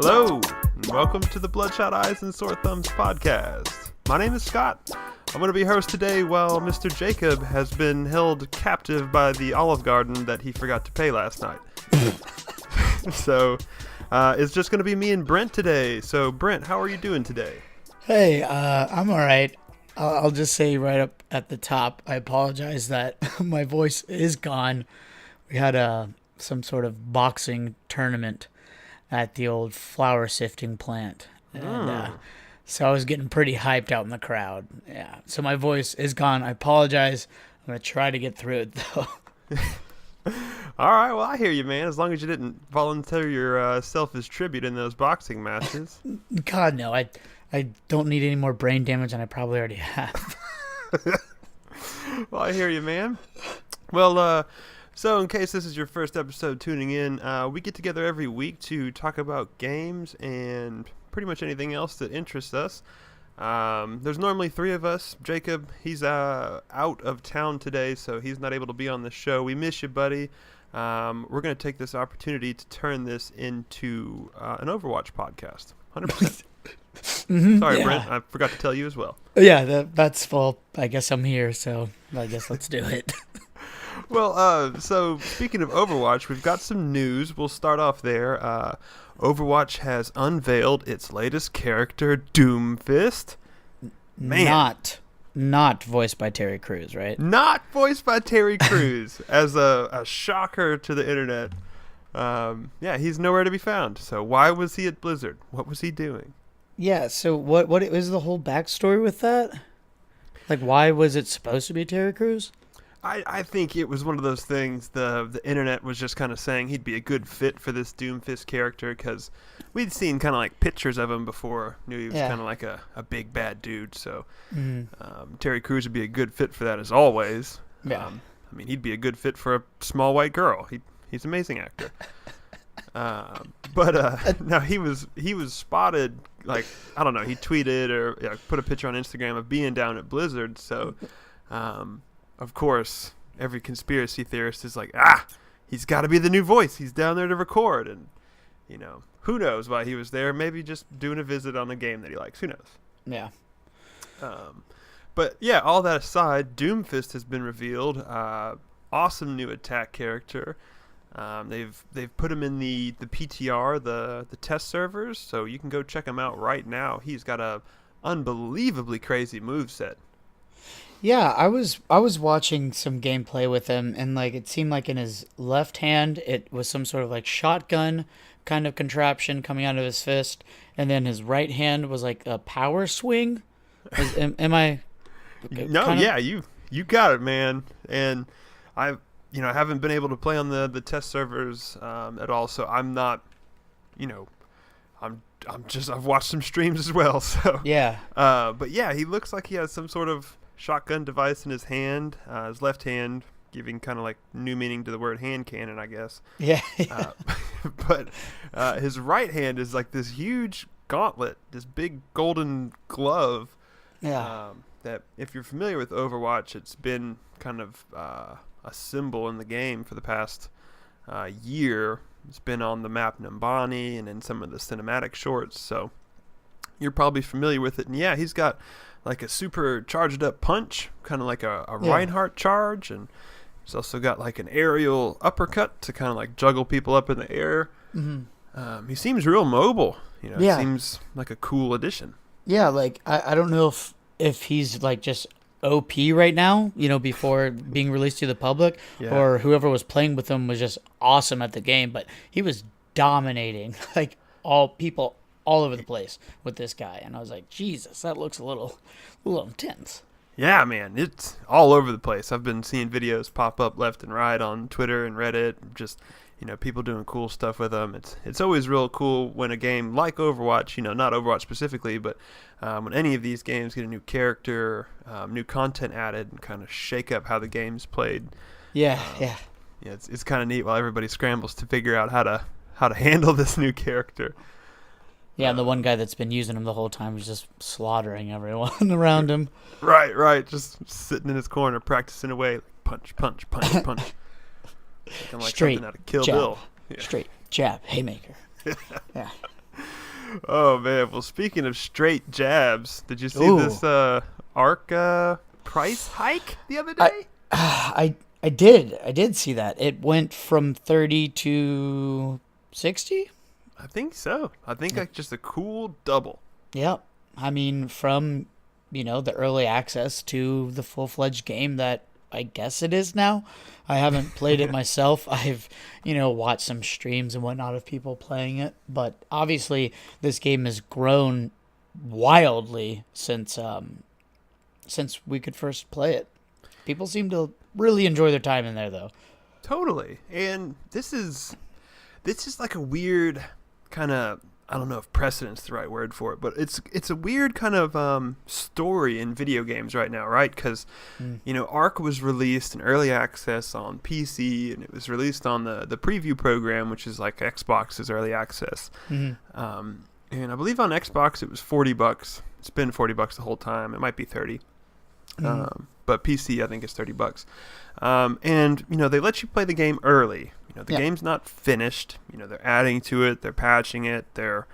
Hello, and welcome to the Bloodshot Eyes and Sore Thumbs podcast. My name is Scott. I'm going to be host today while Mr. Jacob has been held captive by the Olive Garden that he forgot to pay last night. So, it's just going to be me and Brent today. So, Brent, how are you doing today? Hey, I'm all right. I'll just say right up at the top, I apologize that my voice is gone. We had some sort of boxing tournament at the old flour sifting plant. And so I was getting pretty hyped out in the crowd. Yeah, so my voice is gone. I apologize. I'm going to try to get through it, though. All right, well, I hear you, man. As long as you didn't volunteer yourself as tribute in those boxing matches. God, no. I don't need any more brain damage than I probably already have. Well, I hear you, man. Well, so in case this is your first episode tuning in, we get together every week to talk about games and pretty much anything else that interests us. There's normally three of us. Jacob, he's out of town today, so he's not able to be on the show. We miss you, buddy. We're going to take this opportunity to turn this into an Overwatch podcast. 100%. Mm-hmm, Sorry, yeah. Brent. I forgot to tell you as well. Yeah, that's full. I guess I'm here, so I guess let's do it. Well, so speaking of Overwatch, we've got some news. We'll start off there. Overwatch has unveiled its latest character, Doomfisted. Man. Not voiced by Terry Crews, right? Not voiced by Terry Crews. As a shocker to the internet. Yeah, he's nowhere to be found. So why was he at Blizzard? What was he doing? Yeah, so what was the whole backstory with that? Like, why was it supposed to be Terry Crews? I think it was one of those things the internet was just kind of saying he'd be a good fit for this Doomfist character because we'd seen kind of like pictures of him before, knew he was kind of like a big bad dude. So Terry Crews would be a good fit for that as always. Yeah. I mean, he'd be a good fit for a small white girl. He's an amazing actor. But no, he was spotted, like, I don't know, he tweeted or put a picture on Instagram of being down at Blizzard. So, of course, every conspiracy theorist is like, he's got to be the new voice. He's down there to record. And, who knows why he was there. Maybe just doing a visit on a game that he likes. Who knows? Yeah. But, yeah, all that aside, Doomfist has been revealed. Awesome new attack character. They've put him in the PTR, the test servers, so you can go check him out right now. He's got a unbelievably crazy moveset. Yeah, I was watching some gameplay with him, and like it seemed like in his left hand it was some sort of like shotgun kind of contraption coming out of his fist, and then his right hand was like a power swing. Am I? No, yeah, you got it, man. And I haven't been able to play on the test servers at all, so I'm not, I've watched some streams as well, so Yeah. But yeah, he looks like he has some sort of shotgun device in his hand, his left hand, giving kind of like new meaning to the word hand cannon, I guess. Yeah. But his right hand is like this huge gauntlet, this big golden glove. Yeah. That if you're familiar with Overwatch, it's been kind of a symbol in the game for the past year. It's been on the map Nambani and in some of the cinematic shorts, so you're probably familiar with it. And yeah, he's got like a super charged up punch, kind of like a Reinhardt charge, and he's also got like an aerial uppercut to kind of like juggle people up in the air. Mm-hmm. He seems real mobile. It seems like a cool addition. Yeah, like I don't know if he's like just OP right now, before being released to the public, or whoever was playing with him was just awesome at the game, but he was dominating like all people all over the place with this guy, and I was like, Jesus, that looks a little intense. Yeah, man, it's all over the place. I've been seeing videos pop up left and right on Twitter and Reddit, just people doing cool stuff with them. It's always real cool when a game like Overwatch, not Overwatch specifically, but when any of these games get a new character, new content added, and kind of shake up how the game's played. Yeah. It's kind of neat while everybody scrambles to figure out how to handle this new character. Yeah, and the one guy that's been using him the whole time is just slaughtering everyone around him. Right. Just sitting in his corner practicing away. Punch. Like straight something out of Kill jab. Bill. Yeah. Straight jab, haymaker. Yeah. Oh man. Well, speaking of straight jabs, did you see Ooh, this Arc price hike the other I, day? I did see that. It went from 30 to 60. I think so. I think like just a cool double. Yep. I mean, from the early access to the full-fledged game that I guess it is now. I haven't played it myself. I've, watched some streams and whatnot of people playing it, but obviously this game has grown wildly since we could first play it. People seem to really enjoy their time in there though. Totally. And this is like a weird kind of, I don't know if precedent's the right word for it, but it's a weird kind of story in video games right now, right? Because Ark was released in early access on PC, and it was released on the preview program, which is like Xbox's early access. And I believe on Xbox it was $40. It's been $40 the whole time. It might be 30. But PC I think is $30. And they let you play the game early. The game's not finished. They're adding to it. They're patching it. They're,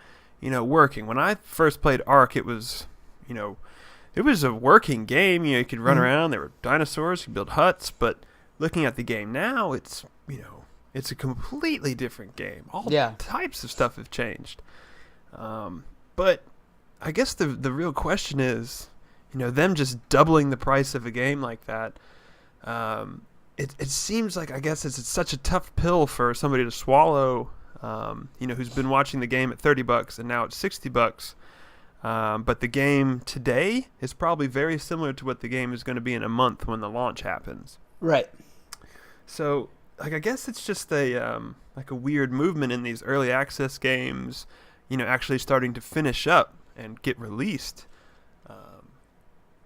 working. When I first played Ark, it was, it was a working game. You could run around. There were dinosaurs. You could build huts. But looking at the game now, it's, it's a completely different game. All types of stuff have changed. But I guess the real question is, them just doubling the price of a game like that. It seems like, I guess it's such a tough pill for somebody to swallow, who's been watching the game at $30 and now it's $60. But the game today is probably very similar to what the game is going to be in a month when the launch happens. Right. So, I guess it's just a weird movement in these early access games, actually starting to finish up and get released.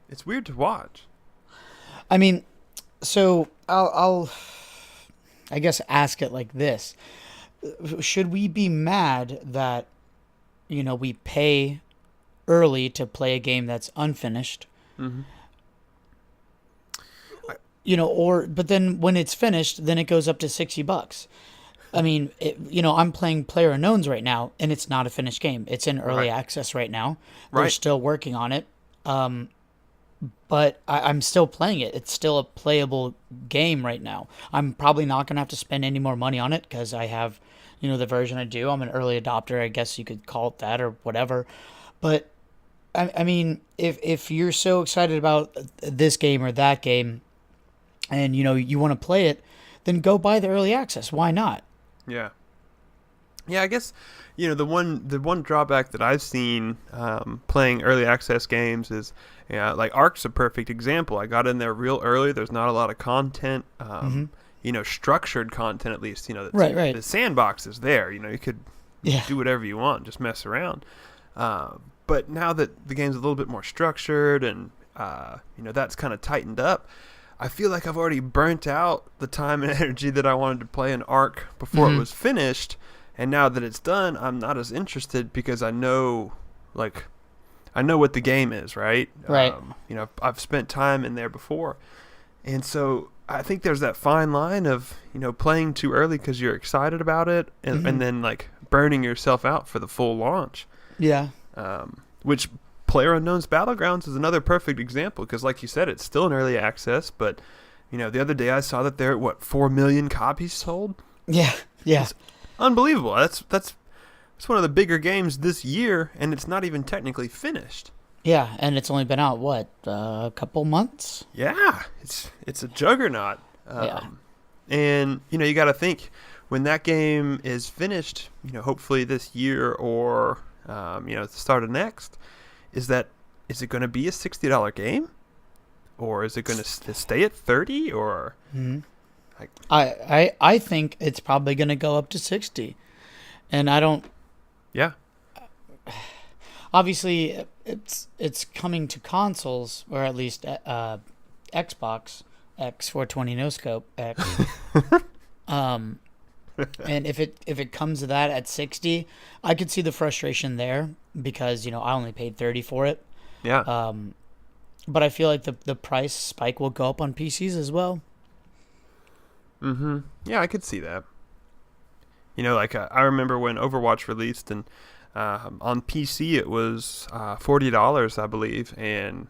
It's weird to watch. I mean, so I'll I guess ask it like this. Should we be mad that we pay early to play a game that's unfinished? But then when it's finished, then it goes up to $60. I mean, I'm playing PlayerUnknown's right now, and it's not a finished game. It's in early access right now. They're still working on it. But I'm still playing it. It's still a playable game right now. I'm probably not going to have to spend any more money on it because I have, the version I do. I'm an early adopter, I guess you could call it that or whatever. But, I mean, if you're so excited about this game or that game and, you want to play it, then go buy the early access. Why not? Yeah. Yeah, I guess, the one drawback that I've seen playing early access games is, like Ark's a perfect example. I got in there real early. There's not a lot of content, structured content at least. Right. The sandbox is there. You could do whatever you want, just mess around. But now that the game's a little bit more structured and that's kind of tightened up, I feel like I've already burnt out the time and energy that I wanted to play an Ark before it was finished. And now that it's done, I'm not as interested because I know what the game is, right? Right. I've spent time in there before. And so I think there's that fine line of, playing too early because you're excited about it and then burning yourself out for the full launch. Yeah. Which PlayerUnknown's Battlegrounds is another perfect example because like you said, it's still in early access, but the other day I saw that they're at 4 million copies sold? Yeah. It's unbelievable. That's one of the bigger games this year, and it's not even technically finished. Yeah, and it's only been out a couple months. Yeah, it's a juggernaut. And you got to think when that game is finished. Hopefully this year or at the start of next. Is it going to be a $60 game, or is it going to stay at 30 or? I think it's probably going to go up to 60, and I don't. Yeah. Obviously, it's coming to consoles, or at least Xbox X420 no scope X. And if it comes to that at 60, I could see the frustration there because I only paid 30 for it. Yeah. But I feel like the price spike will go up on PCs as well. Yeah, I could see that. I remember when Overwatch released and On PC, it was $40, I believe, and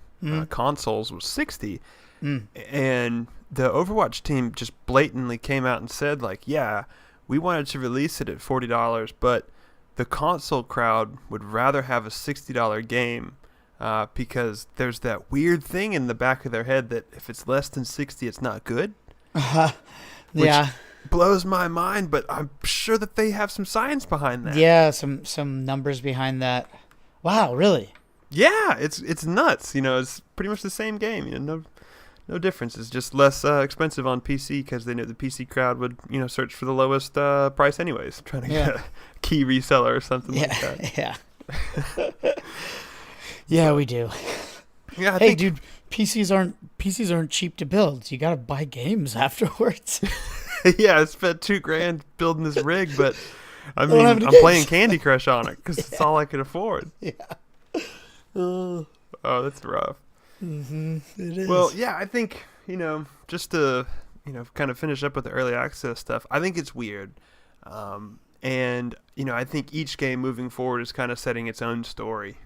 consoles was $60. And the Overwatch team just blatantly came out and said, like, yeah, we wanted to release it at $40, but the console crowd would rather have a $60 game because there's that weird thing in the back of their head that if it's less than 60, it's not good. Which blows my mind, but I'm sure that they have some science behind that. Yeah, some numbers behind that. Wow, really? Yeah, it's nuts. It's pretty much the same game. No difference. It's just less expensive on PC because they knew the PC crowd would, search for the lowest price anyways, trying to get a key reseller or something like that. Yeah. Yeah, we do. Yeah, dude, PCs aren't cheap to build. You got to buy games afterwards. Yeah, I spent $2,000 building this rig, but I'm playing Candy Crush on it because it's all I could afford. Yeah. Oh, that's rough. Mm-hmm. It is. Well, yeah, I think, just to, kind of finish up with the early access stuff, I think it's weird. And, I think each game moving forward is kind of setting its own story.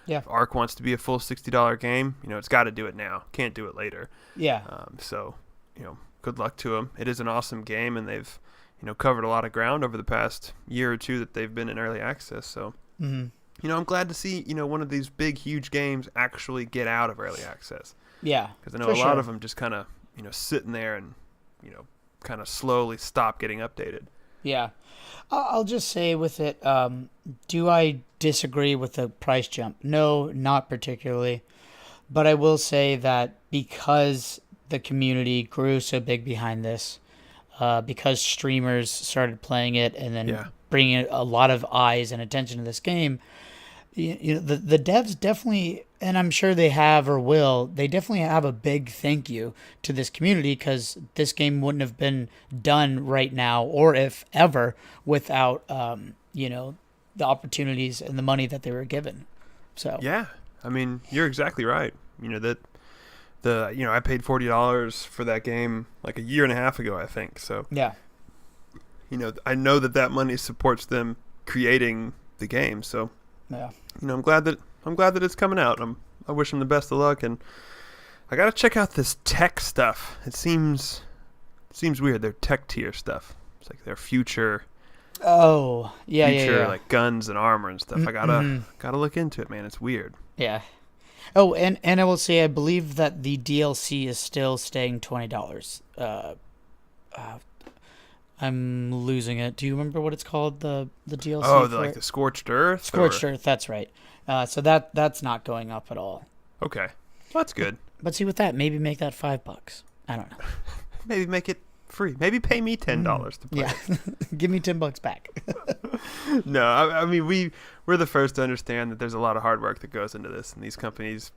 If Ark wants to be a full $60 game, it's got to do it now. Can't do it later. Yeah. So, good luck to them. It is an awesome game, and they've, covered a lot of ground over the past year or two that they've been in early access. So, I'm glad to see, one of these big, huge games actually get out of early access. Yeah. Because I know a lot of them just kind of, sitting there and, kind of slowly stop getting updated. Yeah. I'll just say with it, do I disagree with the price jump? No, not particularly. But I will say that because the community grew so big behind this, because streamers started playing it and then bringing a lot of eyes and attention to this game, the devs definitely, and I'm sure they have or will, they definitely have a big thank you to this community because this game wouldn't have been done right now or if ever without, the opportunities and the money that they were given. So yeah, I mean, you're exactly right. I paid $40 for that game like a year and a half ago, I think. So yeah, I know that money supports them creating the game. So yeah, I'm glad that it's coming out. I wish them the best of luck, and I gotta check out this tech stuff. It seems weird. Their tech tier stuff. It's like their future. Oh yeah. Like guns and armor and stuff. I gotta look into it, man. It's weird. Yeah. Oh, and I will say I believe that the DLC is still staying $20. I'm losing it. Do you remember what it's called? The DLC? Oh, the Scorched Earth. Scorched Earth. That's right. So that's not going up at all. Okay, well, that's good. But see, with that, maybe make that $5. I don't know. Maybe make it free. Maybe pay me $10 to play. Yeah, give me $10 back. No, I mean we're the first to understand that there's a lot of hard work that goes into this, and these companies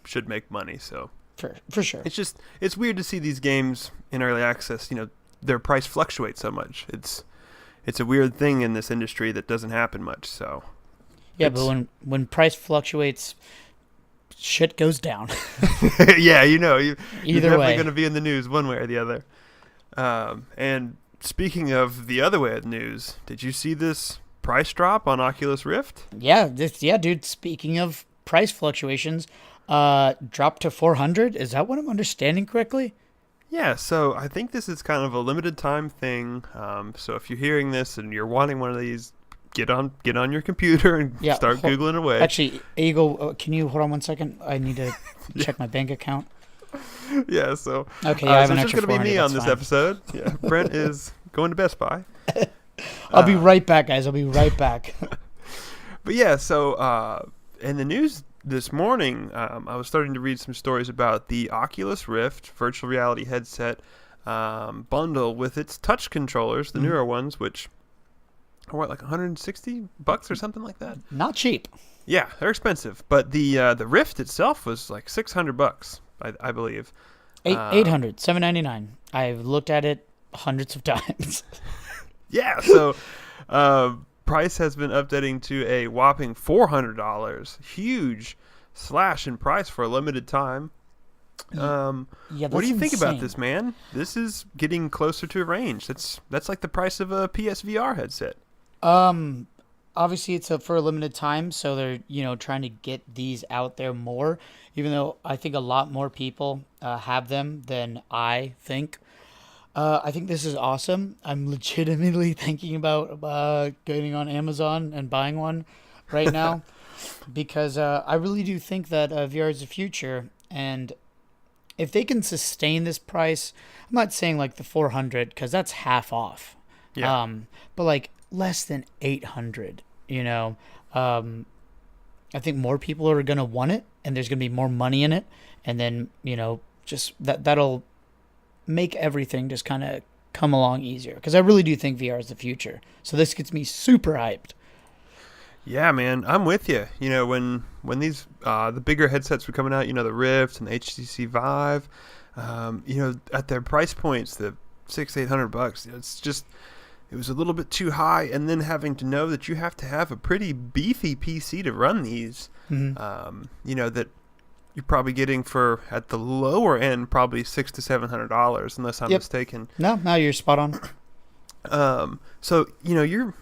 should make money. So for sure, it's weird to see these games in early access. Their price fluctuates so much. It's a weird thing in this industry that doesn't happen much. So yeah, but when price fluctuates, shit goes down. Yeah, you're definitely going to be in the news one way or the other. And speaking of the other way of the news, did you see this price drop on Oculus Rift? Yeah, dude. Speaking of price fluctuations, dropped to $400. Is that what I'm understanding correctly? Yeah, so I think this is kind of a limited time thing. So if you're hearing this and you're wanting one of these, get on your computer and start Googling away. Actually, Eagle, can you hold on 1 second? I need to check my bank account. Yeah, so okay, I have an so it's extra just going to be me on this fine. episode. Yeah, Brent is going to Best Buy. I'll be right back, guys. I'll be right back. But yeah, so in the news this morning, I was starting to read some stories about the Oculus Rift virtual reality headset bundle with its touch controllers, the newer ones, which are like $160 or something like that. Not cheap. Yeah, they're expensive, but the Rift itself was like $600, I believe. $800, $799. I've looked at it hundreds of times. Yeah, so price has been updating to a whopping $400. Huge slash in price for a limited time. What do you think about this, man? This is getting closer to a range. That's like the price of a PSVR headset. obviously it's for a limited time, so they're trying to get these out there more. Even though I think a lot more people have them than I think. I think this is awesome. I'm legitimately thinking about getting on Amazon and buying one right now because I really do think that VR is the future. And if they can sustain this price, I'm not saying like the 400 because that's half off. Yeah. But like less than 800, I think more people are going to want it and there's going to be more money in it. And then, just that'll make everything just kind of come along easier because I really do think VR is the future. So this gets me super hyped. Yeah, man, I'm with you. When these the bigger headsets were coming out, the Rift and the HTC Vive, at their price points, the $600-800, it was a little bit too high. And then having to know that you have to have a pretty beefy PC to run these, that you're probably getting for at the lower end probably $600 to $700 unless I'm mistaken. No, you're spot on. So you're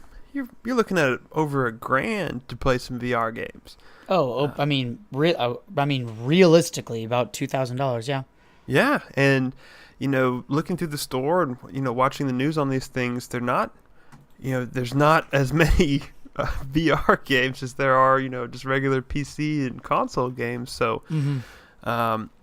looking at over $1,000 to play some VR games. I mean realistically about $2,000. Yeah. Yeah, and looking through the store and watching the news on these things, they're not, there's not as many VR games as there are, just regular PC and console games. So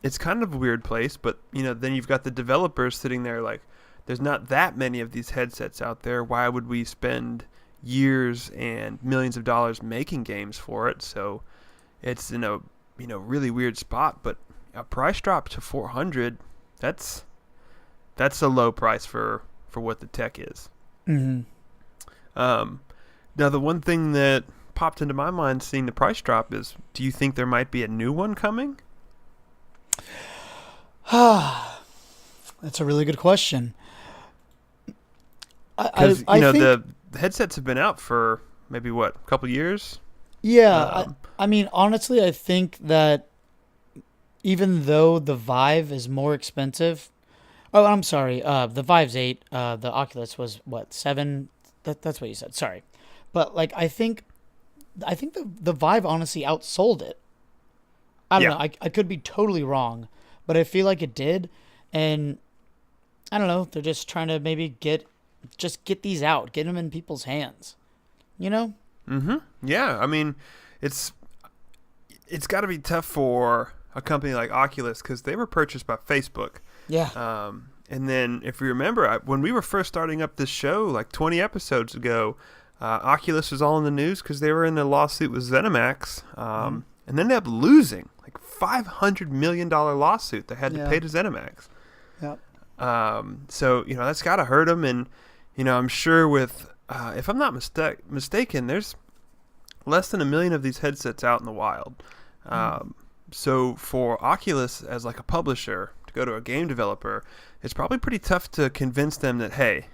it's kind of a weird place. But, then you've got the developers sitting there like, there's not that many of these headsets out there. Why would we spend years and millions of dollars making games for it? So it's in a, really weird spot. But a price drop to 400, that's a low price for what the tech is. Now, the one thing that popped into my mind seeing the price drop is, do you think there might be a new one coming? That's a really good question. Because, the headsets have been out for maybe, a couple years? Yeah. I mean, honestly, I think that even though the Vive is more expensive... Oh, I'm sorry. The Vive's 8. The Oculus was, 7? That's what you said. Sorry. But like I think the Vive honestly outsold it. I don't know. I could be totally wrong, but I feel like it did. And I don't know. They're just trying to maybe get these out, get them in people's hands. Mm-hmm. Yeah. I mean, it's got to be tough for a company like Oculus because they were purchased by Facebook. Yeah. And then if you remember, when we were first starting up this show, like 20 episodes ago, Oculus was all in the news because they were in a lawsuit with ZeniMax. And then they ended up losing like $500 million lawsuit they had to pay to ZeniMax. Yep. So, that's got to hurt them. And, I'm sure with, if I'm not mistaken, there's less than 1 million of these headsets out in the wild. So for Oculus as like a publisher to go to a game developer, it's probably pretty tough to convince them that, hey,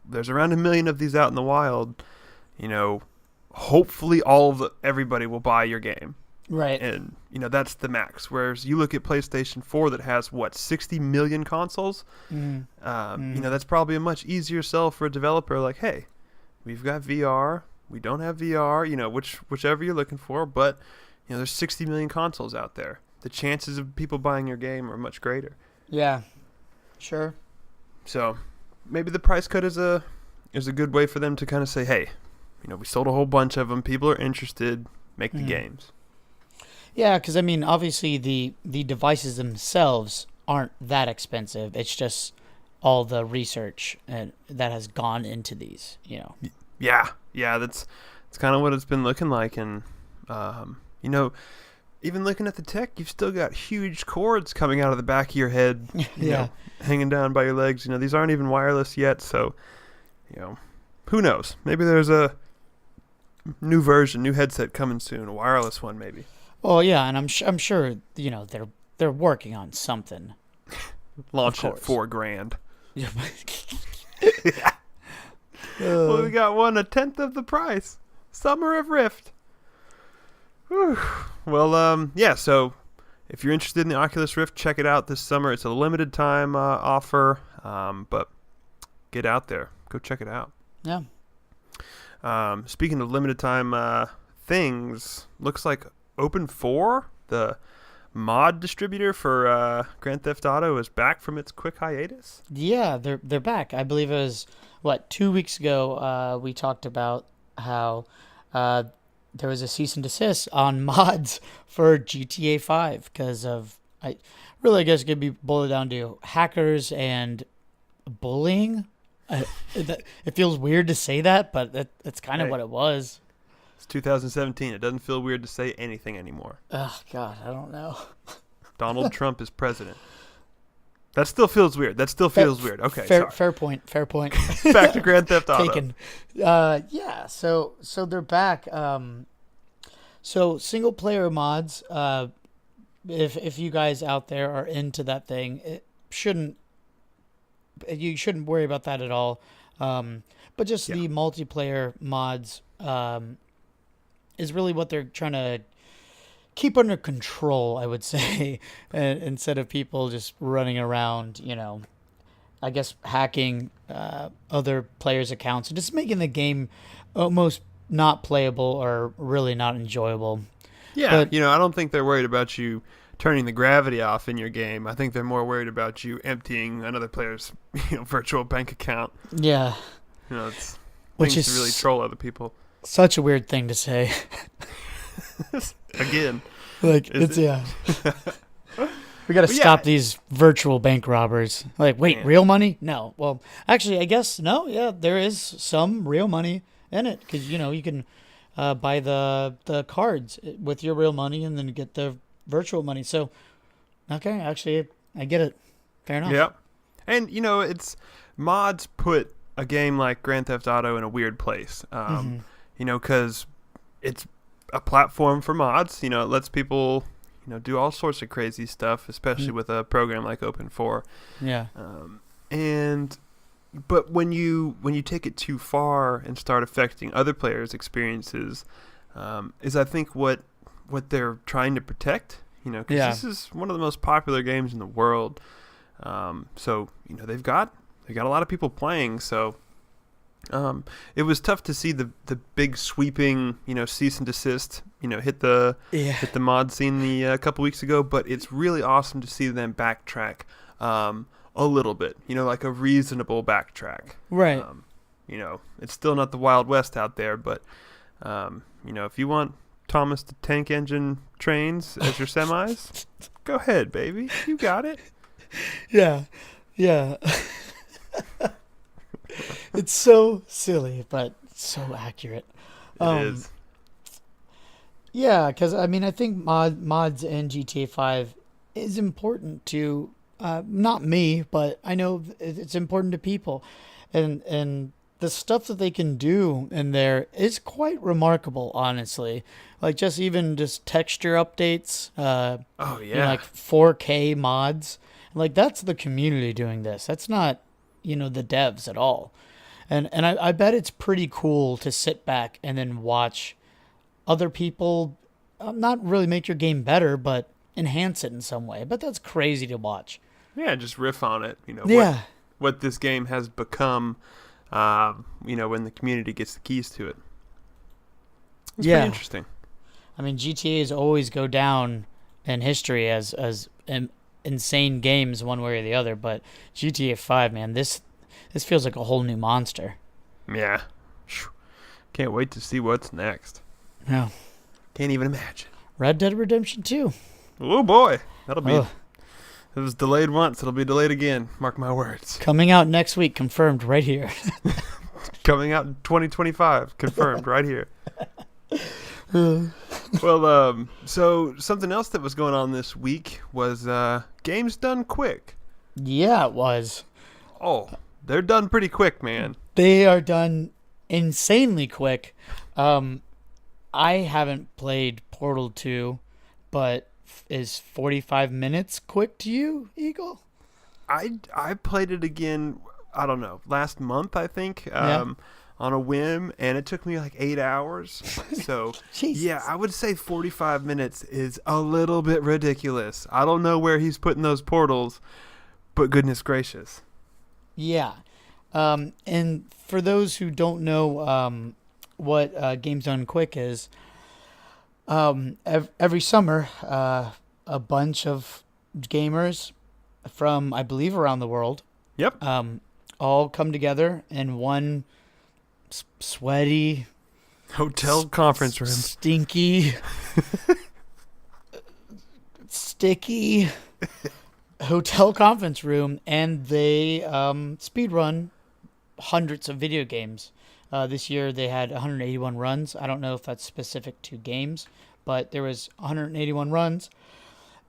there's around 1 million of these out in the wild. Hopefully everybody will buy your game. Right. And, that's the max. Whereas you look at PlayStation 4 that has, 60 million consoles? That's probably a much easier sell for a developer like, hey, we've got VR. We don't have VR, whichever you're looking for. But, there's 60 million consoles out there. The chances of people buying your game are much greater. Yeah. Sure. So maybe the price cut is a good way for them to kind of say, hey, we sold a whole bunch of them. People are interested. Make the games. Yeah, because, I mean, obviously the devices themselves aren't that expensive. It's just all the research that has gone into these, Yeah, that's kind of what it's been looking like. And, even looking at the tech, you've still got huge cords coming out of the back of your head, hanging down by your legs. These aren't even wireless yet. So, who knows? Maybe there's a new headset coming soon, a wireless one maybe. Oh yeah, and I'm sure they're working on something. Launch at $4,000. Yeah. Well, we got one 1/10 of the price. Summer of Rift. Whew. Well, so if you're interested in the Oculus Rift, check it out this summer. It's a limited time offer, but get out there. Go check it out. Yeah. Speaking of limited time things, looks like Open 4, the mod distributor for Grand Theft Auto, is back from its quick hiatus. Yeah, they're back. I believe it was 2 weeks ago. We talked about how uh, there was a cease and desist on mods for GTA 5 because of I guess it could be boiled down to hackers and bullying. It feels weird to say that, but that's kind of Hey, what it was. it's 2017. It doesn't feel weird to say anything anymore. Oh God, I don't know. Donald Trump is president. That still feels weird. Weird. Okay, sorry. Fair point. Fair point. Back to Grand Theft Auto. Taken. Yeah. So they're back. So single player mods. If you guys out there are into that thing, you shouldn't worry about that at all. But just Yeah. the multiplayer mods is really what they're trying to keep under control, I would say, instead of people just running around, I guess hacking other players' accounts and just making the game almost not playable or really not enjoyable. Yeah, But I don't think they're worried about you turning the gravity off in your game. I think they're more worried about you emptying another player's virtual bank account. yeah, It's which things is to really troll other people. such a weird thing to say. Again, Like Is it's it? yeah. We got to But yeah. stop these virtual bank robbers. Like, wait, Yeah. real money? No. Well, actually, I guess no. Yeah, there is some real money in it because you can buy the cards with your real money and then get the virtual money. So, okay, actually, I get it. Fair enough. yeah. And it's mods put a game like Grand Theft Auto in a weird place. Because it's a platform for mods. It lets people do all sorts of crazy stuff, especially with a program like Open 4. Yeah. But when you take it too far and start affecting other players' experiences, is I think what they're trying to protect. Because this is one of the most popular games in the world. So they've got a lot of people playing. So it was tough to see the big sweeping cease and desist hit the mod scene a couple weeks ago. But it's really awesome to see them backtrack. A little bit, like a reasonable backtrack. Right. It's still not the Wild West out there, but, if you want Thomas the Tank Engine trains as your semis, go ahead, baby. You got it. Yeah. Yeah. It's so silly, but so accurate. It is. Yeah, because I think mods in GTA 5 is important to not me, but I know it's important to people, and the stuff that they can do in there is quite remarkable, honestly. Like just texture updates. Oh yeah. Like 4K mods. Like that's the community doing this. That's not the devs at all. And I bet it's pretty cool to sit back and then watch other people not really make your game better, but enhance it in some way. But that's crazy to watch. Yeah, just riff on it. Yeah. What this game has become. When the community gets the keys to it. It's pretty interesting. GTA's always go down in history as insane games one way or the other, but GTA 5, man, this feels like a whole new monster. Yeah. Can't wait to see what's next. No. Can't even imagine. Red Dead Redemption 2. Oh boy. That'll be... Ugh. It was delayed once. It'll be delayed again. Mark my words. Coming out next week, confirmed right here. Coming out in 2025, confirmed right here. Well, so something else that was going on this week was games done quick. Yeah, it was. Oh, they're done pretty quick, man. They are done insanely quick. I haven't played Portal 2, but is 45 minutes quick to you, Eagle? I played it again, I don't know, last month, I think, Yeah. on a whim, and it took me like 8 hours. So, Jesus. yeah, I would say 45 minutes is a little bit ridiculous. I don't know where he's putting those portals, but goodness gracious. Yeah. And for those who don't know what Games Done Quick is. Every summer, a bunch of gamers from, I believe, around the world, Yep. all come together in one sweaty, Hotel conference room. stinky, sticky hotel conference room, and they speed run hundreds of video games. This year they had 181 runs. I don't know if that's specific to games, but there was 181 runs.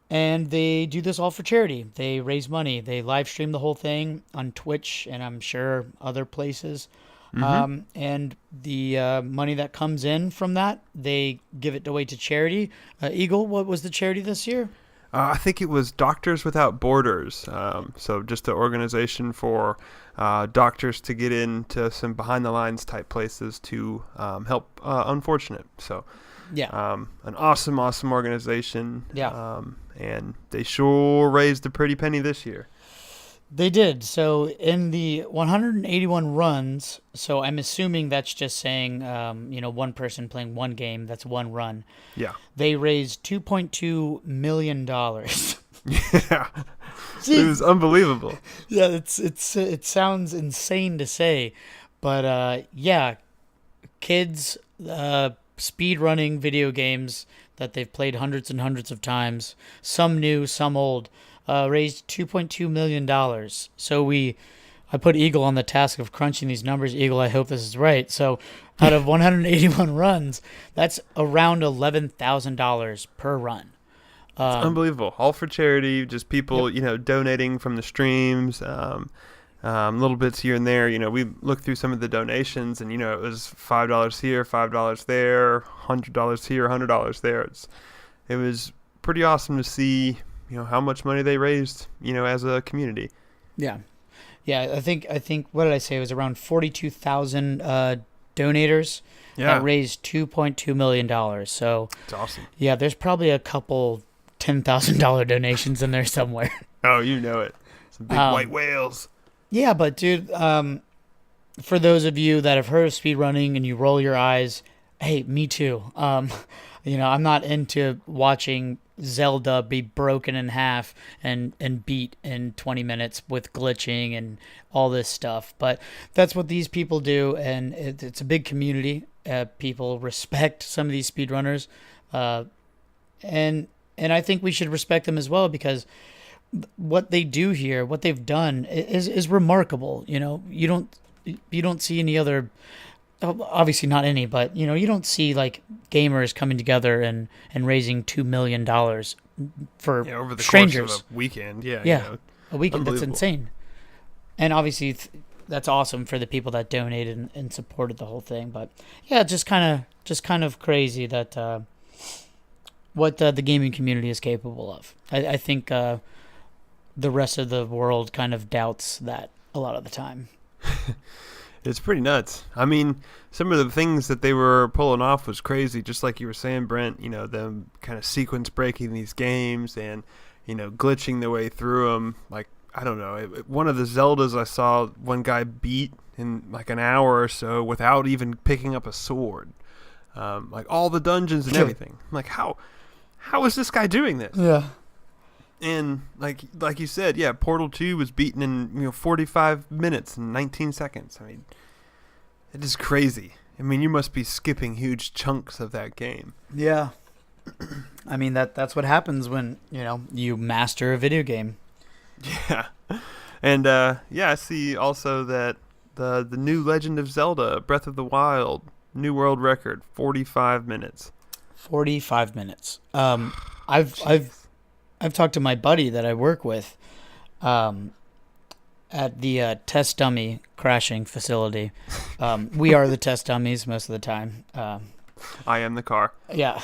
And they do this all for charity. They raise money. They live stream the whole thing on Twitch and I'm sure other places. And the money that comes in from that, they give it away to charity. Eagle, what was the charity this year? I think it was Doctors Without Borders. So just an organization for doctors to get into some behind-the-lines type places to help unfortunate. So Yeah. an awesome organization. Yeah. And they sure raised a pretty penny this year. They did. So in the 181 runs, so I'm assuming that's just saying, one person playing one game, that's one run. Yeah. They raised $2.2 million. Yeah. It was unbelievable. Yeah, it sounds insane to say, but kids speed running video games that they've played hundreds and hundreds of times, some new, some old, raised $2.2 million. So I put Eagle on the task of crunching these numbers. Eagle, I hope this is right. So out of 181 runs, that's around $11,000 per run. It's unbelievable. All for charity, just people, donating from the streams, little bits here and there. We looked through some of the donations and, it was $5 here, $5 there, $100 here, $100 there. It was pretty awesome to see, how much money they raised, as a community. Yeah. Yeah. I think, what did I say? It was around 42,000 donators that raised $2.2 million. So it's awesome. Yeah. There's probably a couple $10,000 donations in there somewhere. Oh, you know it. Some big white whales. Yeah, but dude, for those of you that have heard of speedrunning and you roll your eyes, hey, me too. I'm not into watching Zelda be broken in half and beat in 20 minutes with glitching and all this stuff. But that's what these people do, and it's a big community. People respect some of these speedrunners, and I think we should respect them as well because what they do here, what they've done is remarkable. You don't see any other, obviously not any, but you don't see like gamers coming together and raising $2 million for over the strangers. Course of a weekend. A weekend. That's insane. And obviously that's awesome for the people that donated and supported the whole thing. But yeah, just kind of crazy that what the gaming community is capable of. I think the rest of the world kind of doubts that a lot of the time. It's pretty nuts. I mean, some of the things that they were pulling off was crazy, just like you were saying, Brent, them kind of sequence breaking these games and, glitching their way through them. Like, I don't know, one of the Zeldas I saw one guy beat in like an hour or so without even picking up a sword. Like all the dungeons and everything. I'm like, how is this guy doing this? Yeah. And like you said, yeah, Portal 2 was beaten in 45 minutes and 19 seconds. I mean, it is crazy. I mean, you must be skipping huge chunks of that game. Yeah. I mean, that's what happens when, you master a video game. Yeah. And I see also that the new Legend of Zelda, Breath of the Wild, new world record, 45 minutes. 45 minutes. I've talked to my buddy that I work with at the test dummy crashing facility. We are the test dummies most of the time. I am the car. Yeah.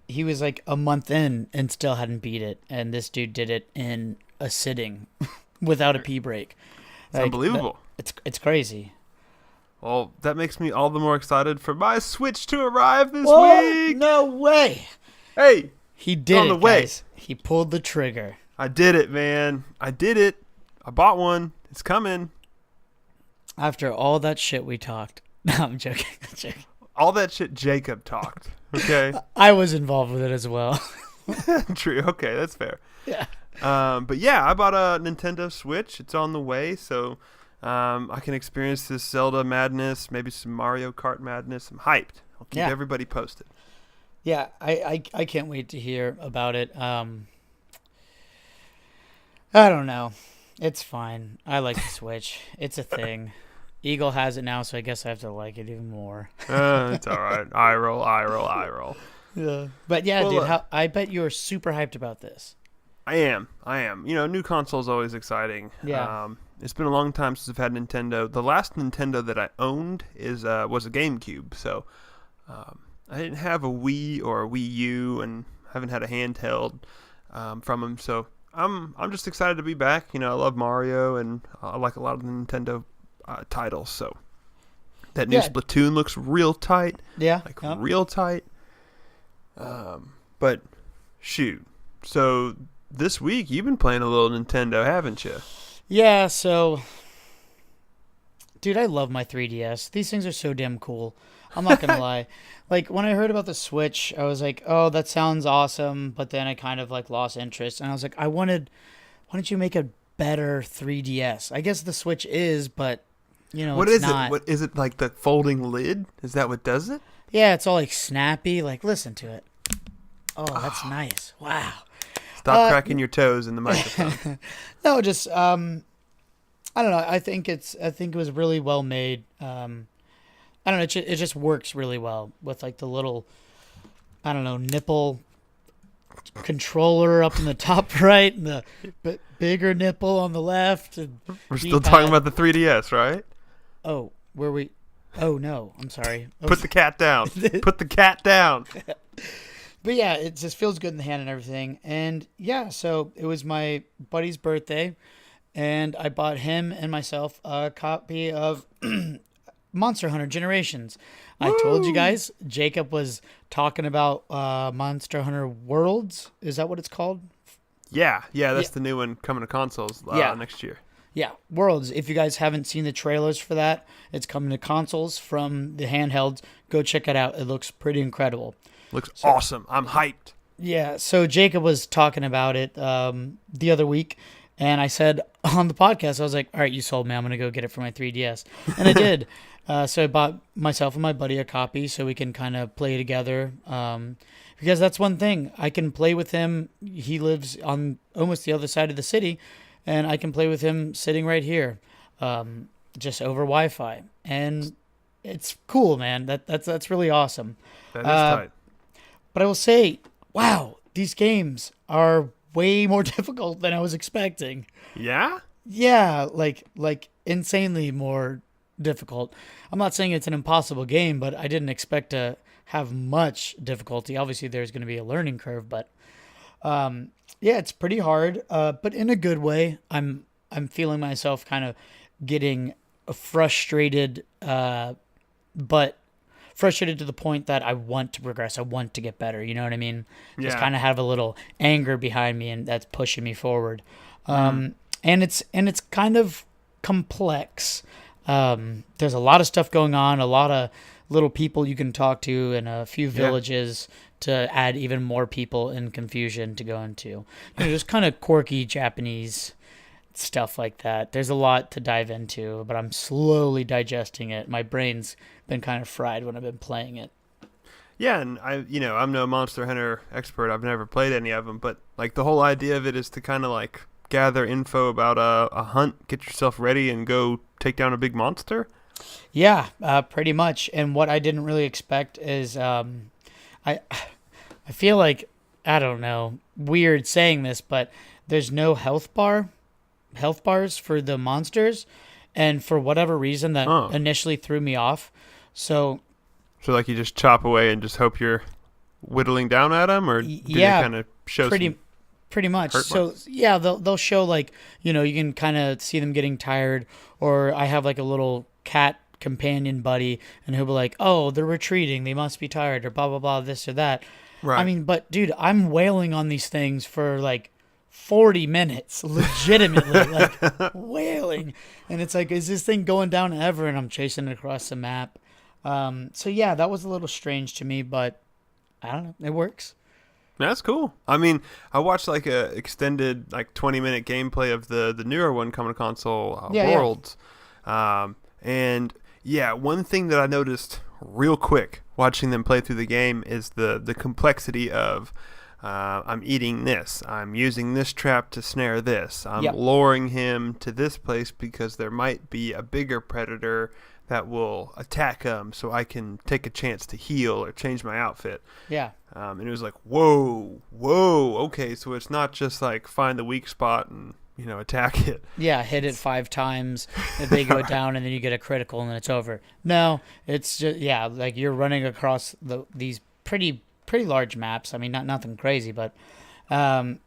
He was like a month in and still hadn't beat it. And this dude did it in a sitting without a pee break. It's unbelievable. It's crazy. Well, that makes me all the more excited for my Switch to arrive this week. No way. Hey, he did on it, the way. Guys. He pulled the trigger. I did it, man. I did it. I bought one. It's coming. After all that shit we talked. No, I'm joking. I'm joking. All that shit Jacob talked. Okay. I was involved with it as well. True. Okay, that's fair. Yeah. But yeah, I bought a Nintendo Switch. It's on the way, so I can experience this Zelda madness, maybe some Mario Kart madness. I'm hyped. I'll keep everybody posted. Yeah, I can't wait to hear about it. I don't know. It's fine. I like the Switch. It's a thing. Eagle has it now, so I guess I have to like it even more. It's all right. Eye roll, eye roll, eye roll. Yeah. But yeah, well, dude, I bet you're super hyped about this. I am. New console is always exciting. Yeah. It's been a long time since I've had Nintendo. The last Nintendo that I owned was a GameCube, so I didn't have a Wii or a Wii U, and haven't had a handheld from them. So I'm just excited to be back. I love Mario, and I like a lot of the Nintendo titles. So that new Splatoon looks real tight. Yeah. Real tight. But shoot. So this week you've been playing a little Nintendo, haven't you? Yeah. So, dude, I love my 3DS. These things are so damn cool. I'm not gonna lie. Like, when I heard about the Switch, I was like, oh, that sounds awesome. But then I kind of like lost interest, and I was like, why don't you make a better 3DS? I guess the Switch is, but what it's is not. it? What is it, like the folding lid? Is that what does it? Yeah, it's all like snappy. Like, listen to it. Oh, that's nice. Wow. Stop cracking your toes in the microphone. No, just I don't know. I think it was really well made. I don't know. It just works really well with like the little, I don't know, nipple controller up in the top right and the bigger nipple on the left. And we're still talking about the 3DS, right? Oh, were we? Oh no, I'm sorry. Put the cat down. Put the cat down. But yeah, it just feels good in the hand and everything. And yeah, so it was my buddy's birthday, and I bought him and myself a copy of Monster Hunter Generations. Woo! I told you guys, Jacob was talking about Monster Hunter Worlds. Is that what it's called? Yeah, that's the new one coming to consoles next year. Yeah, Worlds. If you guys haven't seen the trailers for that, it's coming to consoles from the handhelds. Go check it out. It looks pretty incredible. Looks awesome. I'm hyped. Yeah, so Jacob was talking about it the other week, and I said on the podcast, I was like, all right, you sold me. I'm going to go get it for my 3DS. And I did. So I bought myself and my buddy a copy so we can kind of play together. Because that's one thing. I can play with him. He lives on almost the other side of the city, and I can play with him sitting right here, just over Wi-Fi. And it's cool, man. That's really awesome. That is tight. But I will say, wow, these games are way more difficult than I was expecting. Yeah? Yeah, like insanely more difficult. I'm not saying it's an impossible game, but I didn't expect to have much difficulty. Obviously, there's going to be a learning curve, but yeah, it's pretty hard. But in a good way. I'm feeling myself kind of getting frustrated, but frustrated to the point that I want to progress. I want to get better. You know what I mean? Yeah. Just kind of have a little anger behind me, and that's pushing me forward. And it's kind of complex. There's a lot of stuff going on, a lot of little people you can talk to, and a few villages to add even more people in confusion to go into. Just kind of quirky Japanese stuff like that. There's a lot to dive into, but I'm slowly digesting it. My brain's been kind of fried when I've been playing it. Yeah, and I'm no Monster Hunter expert. I've never played any of them, but like the whole idea of it is to kind of like gather info about a hunt, get yourself ready, and go take down a big monster. Yeah, pretty much. And what I didn't really expect is, I feel like, I don't know, weird saying this, but there's no health bars for the monsters, and for whatever reason that initially threw me off. So like you just chop away and just hope you're whittling down at them, or do they kind of show pretty much. So yeah, they'll show like, you can kind of see them getting tired, or I have like a little cat companion buddy, and he'll be like, oh, they're retreating, they must be tired, or blah blah blah, this or that. Right. I mean, but dude, I'm wailing on these things for like 40 minutes, legitimately, like wailing. And it's like, is this thing going down ever? And I'm chasing it across the map. So yeah, that was a little strange to me, but I don't know. It works. That's cool. I mean, I watched like a extended like 20-minute gameplay of the newer one coming to console, Worlds. Yeah. And yeah, one thing that I noticed real quick watching them play through the game is the complexity of I'm eating this, I'm using this trap to snare this, I'm luring him to this place because there might be a bigger predator that will attack him so I can take a chance to heal or change my outfit. Yeah. And it was like, whoa, okay, so it's not just like find the weak spot and, attack it. Yeah, hit it 5 times, if they go down, and then you get a critical, and then it's over. No, it's just, like you're running across these pretty large maps. I mean, nothing crazy, but and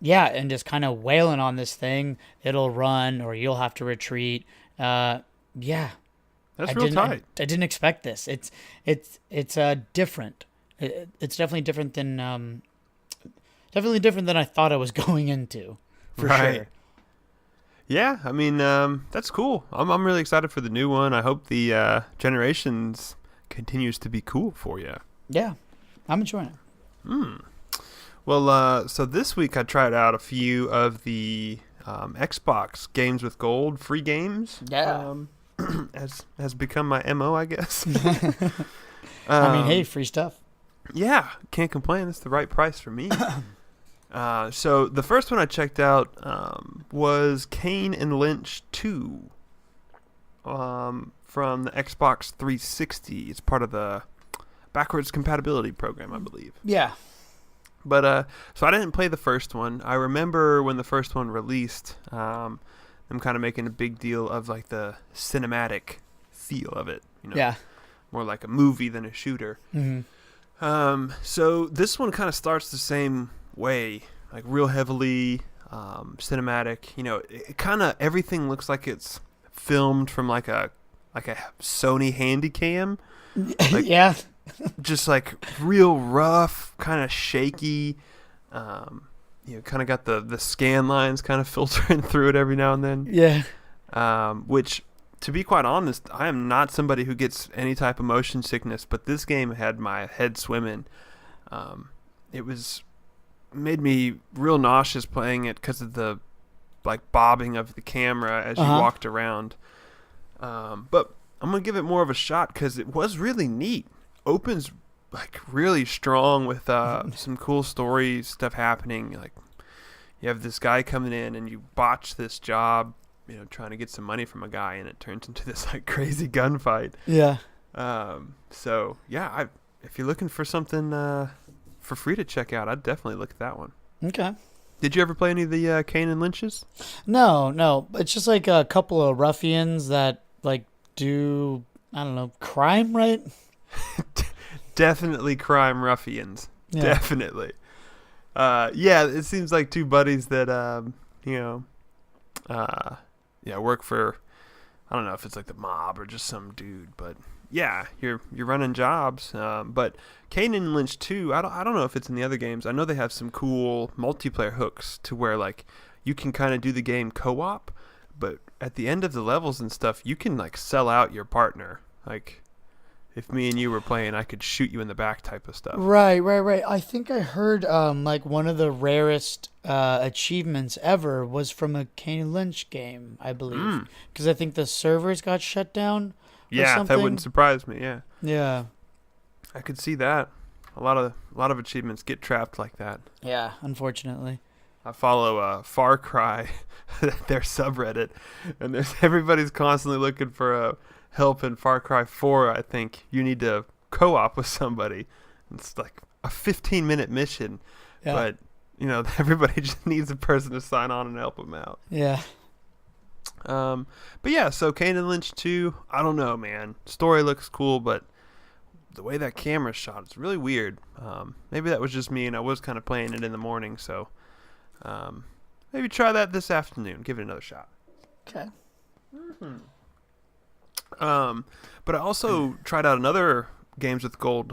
just kind of wailing on this thing. It'll run, or you'll have to retreat. That's real tight. I didn't expect this. It's different. It's definitely different than I thought I was going into, for sure. Yeah, I mean, that's cool. I'm really excited for the new one. I hope the Generations continues to be cool for you. Yeah, I'm enjoying it. Well, so this week I tried out a few of the Xbox Games with Gold free games. Yeah. Has become my MO, I guess. I mean, hey, free stuff. Yeah, can't complain. It's the right price for me. So the first one I checked out was Kane and Lynch 2 from the Xbox 360. It's part of the backwards compatibility program, I believe. Yeah. But so I didn't play the first one. I remember when the first one released, I'm kind of making a big deal of like the cinematic feel of it. Yeah. More like a movie than a shooter. Mm-hmm. So this one kind of starts the same way, like real heavily cinematic. It kind of everything looks like it's filmed from like a Sony Handycam. Like, yeah. Just like real rough, kind of shaky. Kind of got the scan lines kind of filtering through it every now and then. Yeah. Which, to be quite honest, I am not somebody who gets any type of motion sickness, but this game had my head swimming. It made me real nauseous playing it because of the like bobbing of the camera as you walked around. But I'm gonna give it more of a shot because it was really neat. Opens like really strong with some cool story stuff happening. Like you have this guy coming in and you botch this job, trying to get some money from a guy, and it turns into this like crazy gunfight. Yeah. So yeah, if you're looking for something for free to check out, I'd definitely look at that one. Okay. Did you ever play any of the Kane and Lynches? No. It's just like a couple of ruffians that like do, I don't know, crime, right? Definitely crime ruffians. Yeah. Definitely. It seems like two buddies that work for, I don't know if it's like the mob or just some dude, but yeah, you're running jobs. But Kane and Lynch 2, I don't know if it's in the other games. I know they have some cool multiplayer hooks to where like you can kind of do the game co-op, but at the end of the levels and stuff, you can like sell out your partner. Like if me and you were playing, I could shoot you in the back type of stuff. Right. I think I heard like one of the rarest achievements ever was from a Kane and Lynch game, I believe, because I think the servers got shut down. Yeah, that wouldn't surprise me. Yeah. Yeah. I could see that. A lot of achievements get trapped like that. Yeah, unfortunately. I follow Far Cry, their subreddit, and everybody's constantly looking for help in Far Cry 4. I think you need to co-op with somebody. It's like a 15-minute mission, but everybody just needs a person to sign on and help them out. Yeah. But yeah, so Kane and Lynch 2, I don't know, man. Story looks cool, but the way that camera's shot, it's really weird. Maybe that was just me, and I was kind of playing it in the morning, so maybe try that this afternoon. Give it another shot. Okay. But I also tried out another Games with Gold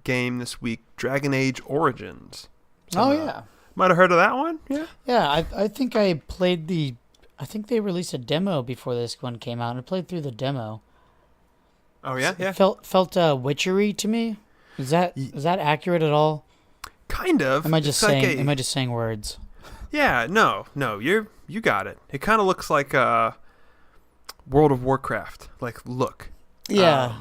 game this week, Dragon Age Origins. Yeah. Might have heard of that one. Yeah. Yeah, I think I played the. I think they released a demo before this one came out, and I played through the demo. Oh yeah, yeah. It felt witchery to me. Is that accurate at all? Kind of. Am I just It's saying? Am I just saying words? Yeah. No. You got it. It kind of looks like World of Warcraft. Like look. Yeah.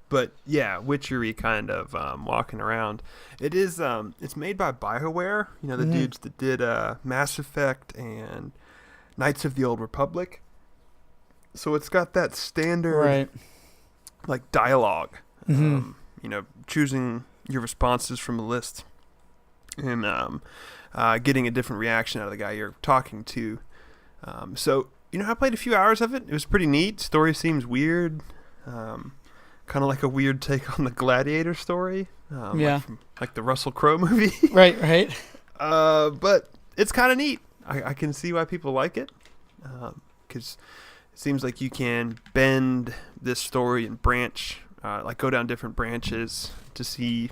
But yeah, witchery kind of walking around. It is. It's made by BioWare. You know the dudes that did Mass Effect and Knights of the Old Republic. So it's got that standard, like dialogue. You know, choosing your responses from a list, and getting a different reaction out of the guy you're talking to. So you know, I played a few hours of it. It was pretty neat. Story seems weird. Kind of like a weird take on the Gladiator story. Like the Russell Crowe movie. Right. But it's kind of neat. I can see why people like it. Because it seems like you can bend this story and branch, like go down different branches to see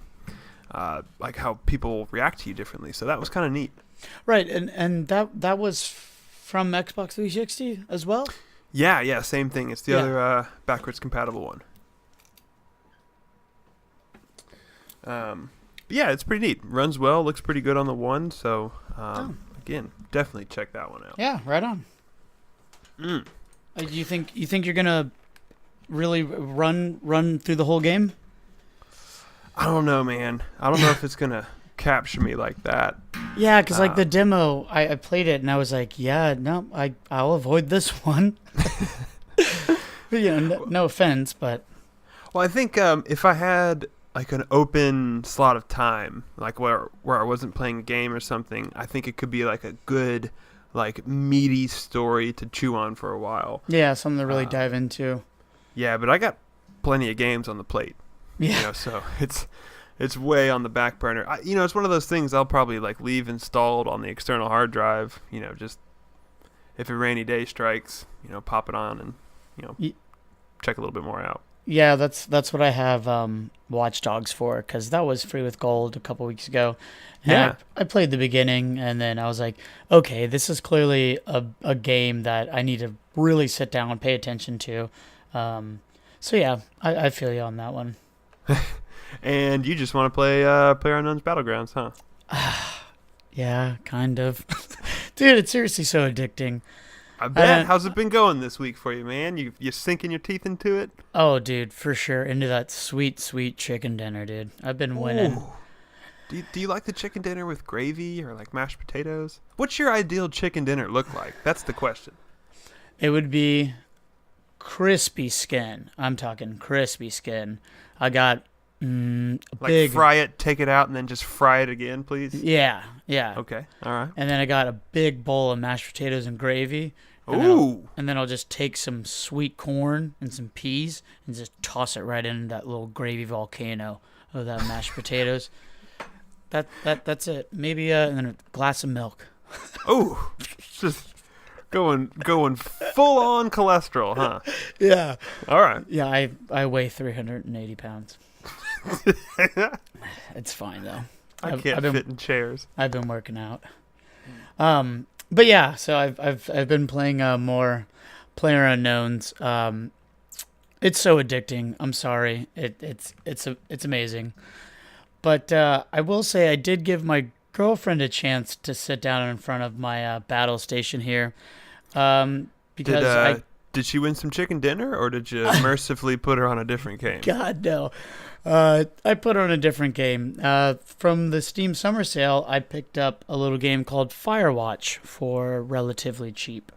like how people react to you differently. So that was kind of neat. Right, and that was from Xbox 360 as well? Yeah, same thing. It's the other backwards compatible one. Yeah, it's pretty neat. Runs well, looks pretty good on the one. So again, definitely check that one out. Yeah, right on. You think you're gonna really run through the whole game? I don't know, man. I don't know if it's gonna capture me like that. Yeah, because like the demo, I played it and I was like, yeah, no, I'll avoid this one. You know, no offense, but well, I think if I had like an open slot of time, like where I wasn't playing a game or something, I think it could be like a good, like meaty story to chew on for a while. Yeah, something to really dive into. Yeah, but I got plenty of games on the plate. Yeah, you know, so it's way on the back burner. It's one of those things I'll probably like leave installed on the external hard drive. You know, just if a rainy day strikes, you know, pop it on and check a little bit more out. Yeah, that's what I have Watch Dogs for, because that was free with gold a couple weeks ago. And yeah. I played the beginning, and then I was like, okay, this is clearly a game that I need to really sit down and pay attention to. So yeah, I feel you on that one. And you just want to play PlayerUnknown's Battlegrounds, huh? Yeah, kind of. Dude, it's seriously so addicting. I bet. How's it been going this week for you, man? You sinking your teeth into it? Oh, dude, for sure. Into that sweet, sweet chicken dinner, dude. I've been winning. Do you like the chicken dinner with gravy or like mashed potatoes? What's your ideal chicken dinner look like? That's the question. It would be crispy skin. I'm talking crispy skin. I got like fry it, take it out, and then just fry it again, please? Yeah. Okay, all right. And then I got a big bowl of mashed potatoes and gravy. Ooh. And then I'll just take some sweet corn and some peas and just toss it right into that little gravy volcano of that mashed potatoes. That's it. Maybe and then a glass of milk. Oh, just going full on cholesterol, huh? Yeah. All right. Yeah, I weigh 380 pounds. It's fine though. I can't fit in chairs. I've been working out. But yeah, so I've been playing more PlayerUnknown's. It's so addicting. I'm sorry. It's amazing. But I will say I did give my girlfriend a chance to sit down in front of my battle station here. Because did she win some chicken dinner, or did you mercifully put her on a different game? God, no. I put her on a different game. From the Steam Summer Sale, I picked up a little game called Firewatch for relatively cheap.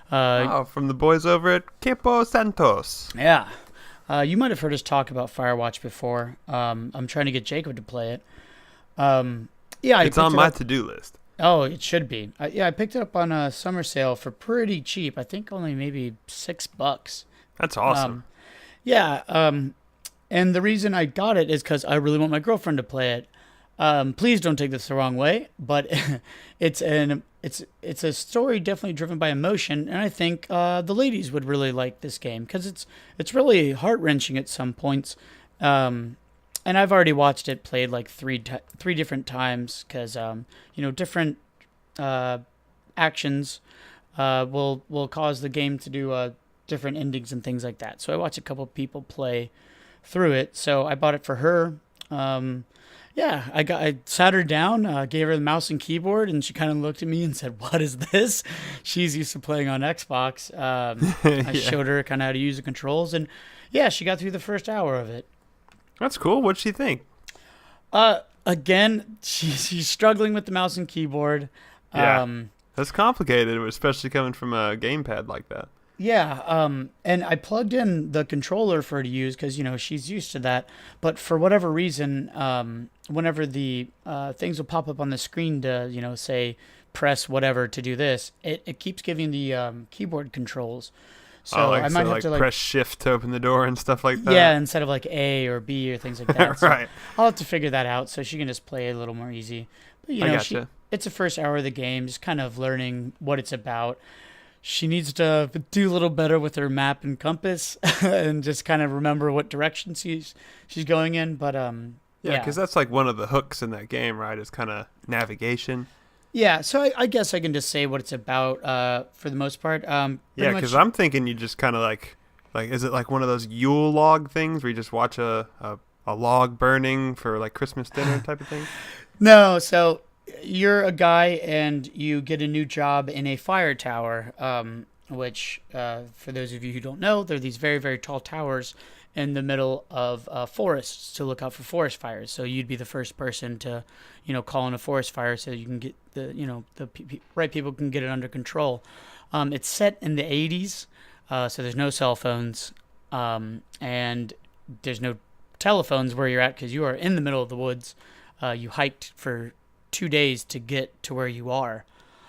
From the boys over at Campo Santos. Yeah. You might have heard us talk about Firewatch before. I'm trying to get Jacob to play it. Yeah, it's on my to-do list. Oh, it should be. I picked it up on a summer sale for pretty cheap. I think only maybe $6. That's awesome. And the reason I got it is because I really want my girlfriend to play it. Please don't take this the wrong way, but it's a story definitely driven by emotion, and I think the ladies would really like this game because it's really heart-wrenching at some points. and I've already watched it played like three different times because different uh, actions will cause the game to do different endings and things like that. So I watched a couple people play through it. So I bought it for her. Yeah, I sat her down, gave her the mouse and keyboard, and she kind of looked at me and said, "What is this?" She's used to playing on Xbox. I showed her kind of how to use the controls, and yeah, she got through the first hour of it. That's cool. What'd she think? Again, she's struggling with the mouse and keyboard. Yeah, that's complicated, especially coming from a gamepad like that. Yeah, and I plugged in the controller for her to use because, she's used to that. But for whatever reason, whenever the things will pop up on the screen to, say, press whatever to do this, it keeps giving the keyboard controls. So I might have to press shift to open the door and stuff like that. Yeah, instead of like A or B or things like that. So right. I'll have to figure that out so she can just play a little more easy. But, I gotcha. It's the first hour of the game, just kind of learning what it's about. She needs to do a little better with her map and compass and just kind of remember what direction she's going in. But yeah, because that's like one of the hooks in that game, right? Is kind of navigation. Yeah, so I guess I can just say what it's about for the most part. Yeah, because I'm thinking you just kind of like is it like one of those Yule log things where you just watch a log burning for like Christmas dinner type of thing? No, so you're a guy and you get a new job in a fire tower, which, for those of you who don't know, they're these very, very tall towers in the middle of forests to look out for forest fires. So you'd be the first person to, call in a forest fire so you can get the right people can get it under control. It's set in the 80s, so there's no cell phones, and there's no telephones where you're at because you are in the middle of the woods. You hiked for 2 days to get to where you are.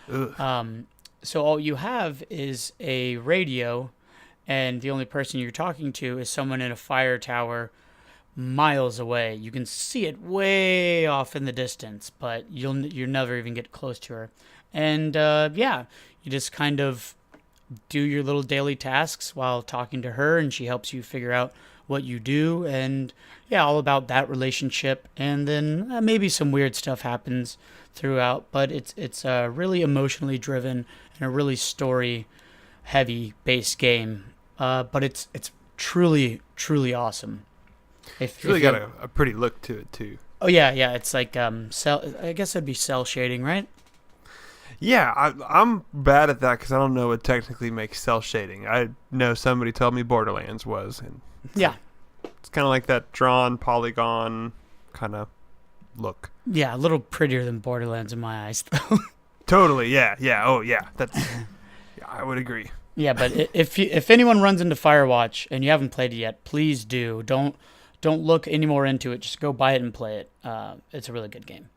So all you have is a radio, and the only person you're talking to is someone in a fire tower miles away. You can see it way off in the distance, but you'll never even get close to her. And you just kind of do your little daily tasks while talking to her, and she helps you figure out what you do, and all about that relationship. And then maybe some weird stuff happens throughout, but it's really emotionally driven and a really story heavy based game. But it's truly awesome. It's really got a pretty look to it too. Oh yeah, it's like cell. I guess it'd be cell shading, right? Yeah, I'm bad at that because I don't know what technically makes cell shading. I know somebody told me Borderlands was, and it's kind of like that drawn polygon kind of look. Yeah, a little prettier than Borderlands in my eyes, though. Totally, yeah. Oh yeah, that's. I would agree. Yeah, but if anyone runs into Firewatch and you haven't played it yet, please do. Don't look any more into it. Just go buy it and play it. It's a really good game.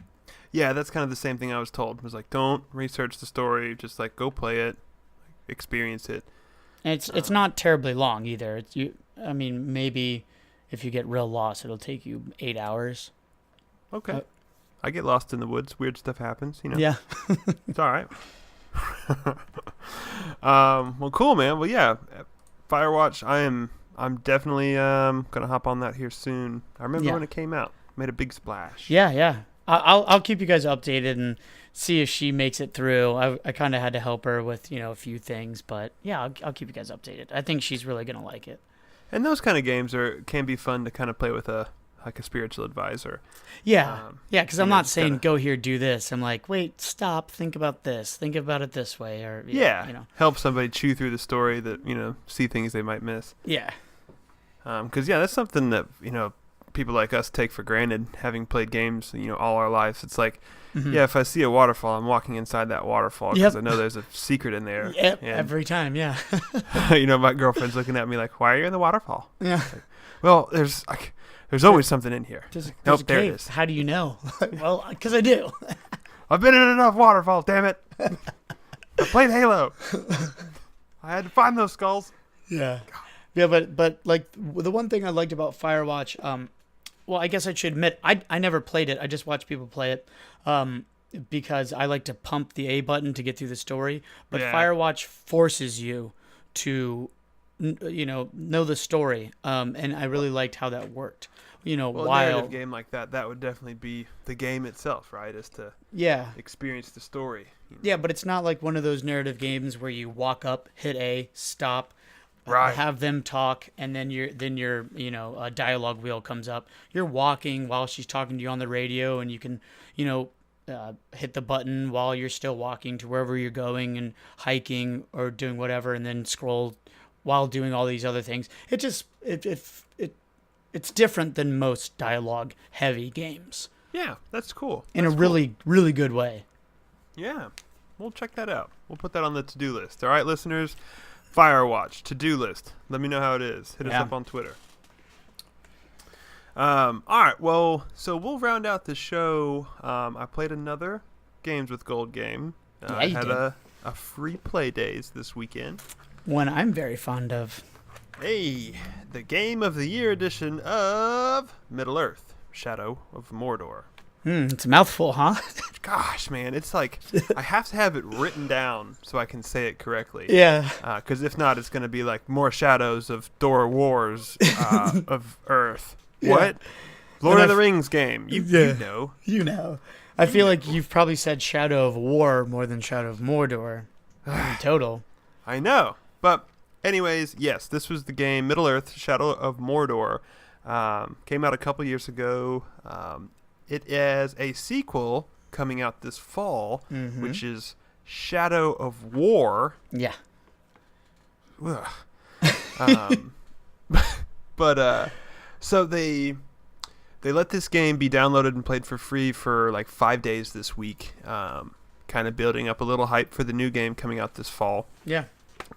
Yeah, that's kind of the same thing I was told. It was like, don't research the story. Just like go play it, experience it. And it's not terribly long either. Maybe if you get real lost, it'll take you 8 hours. Okay. I get lost in the woods. Weird stuff happens, Yeah. It's all right. Well, cool, man. Well, yeah, Firewatch. I'm definitely gonna hop on that here soon. I remember when it came out, made a big splash. Yeah. I'll keep you guys updated and see if she makes it through. I kind of had to help her with a few things, but yeah, I'll keep you guys updated. I think she's really gonna like it. And those kind of games can be fun to kind of play with a spiritual advisor. Yeah, because I'm not saying go here, do this. I'm like, wait, stop, think about this, think about it this way, or help somebody chew through the story that see things they might miss. Yeah. Because that's something that people like us take for granted, having played games all our lives. It's like, if I see a waterfall, I'm walking inside that waterfall because I know there's a secret in there. Yep, every time, yeah. My girlfriend's looking at me like, why are you in the waterfall? Yeah. Like, well, there's always something in here. There's there it is. How do you know? Well, because I do. I've been in enough waterfalls, damn it. I played Halo. I had to find those skulls. Yeah. Yeah, but like the one thing I liked about Firewatch, well, I guess I should admit, I never played it. I just watched people play it because I like to pump the A button to get through the story. But Firewatch forces you to know the story. And I really liked how that worked. Well, a narrative game like that would definitely be the game itself, right? Is to experience the story. Yeah, but it's not like one of those narrative games where you walk up, hit A, stop, Right. have them talk, and then your dialogue wheel comes up. You're walking while she's talking to you on the radio, and you can hit the button while you're still walking to wherever you're going and hiking or doing whatever, and then scroll while doing all these other things. It's different than most dialogue heavy games. Yeah, that's cool. In a really, really good way. Yeah, we'll check that out. We'll put that on the to-do list. All right, listeners, Firewatch, to-do list. Let me know how it is. Hit us up on Twitter. All right, well, so we'll round out the show. I played another Games with Gold game. I had a free play days this weekend. One I'm very fond of. Hey, the Game of the Year edition of Middle-earth, Shadow of Mordor. It's a mouthful, huh? Gosh, man, it's like I have to have it written down so I can say it correctly. Yeah. Because if not, it's going to be like more Shadows of Dora Wars of Earth. Yeah. What? Lord of the Rings game. You know. You know. I feel like you've probably said Shadow of War more than Shadow of Mordor in total. I know. But anyways, yes, this was the game Middle-earth, Shadow of Mordor. Came out a couple years ago. It is a sequel coming out this fall, which is Shadow of War. Yeah. So they let this game be downloaded and played for free for like 5 days this week, kind of building up a little hype for the new game coming out this fall. Yeah.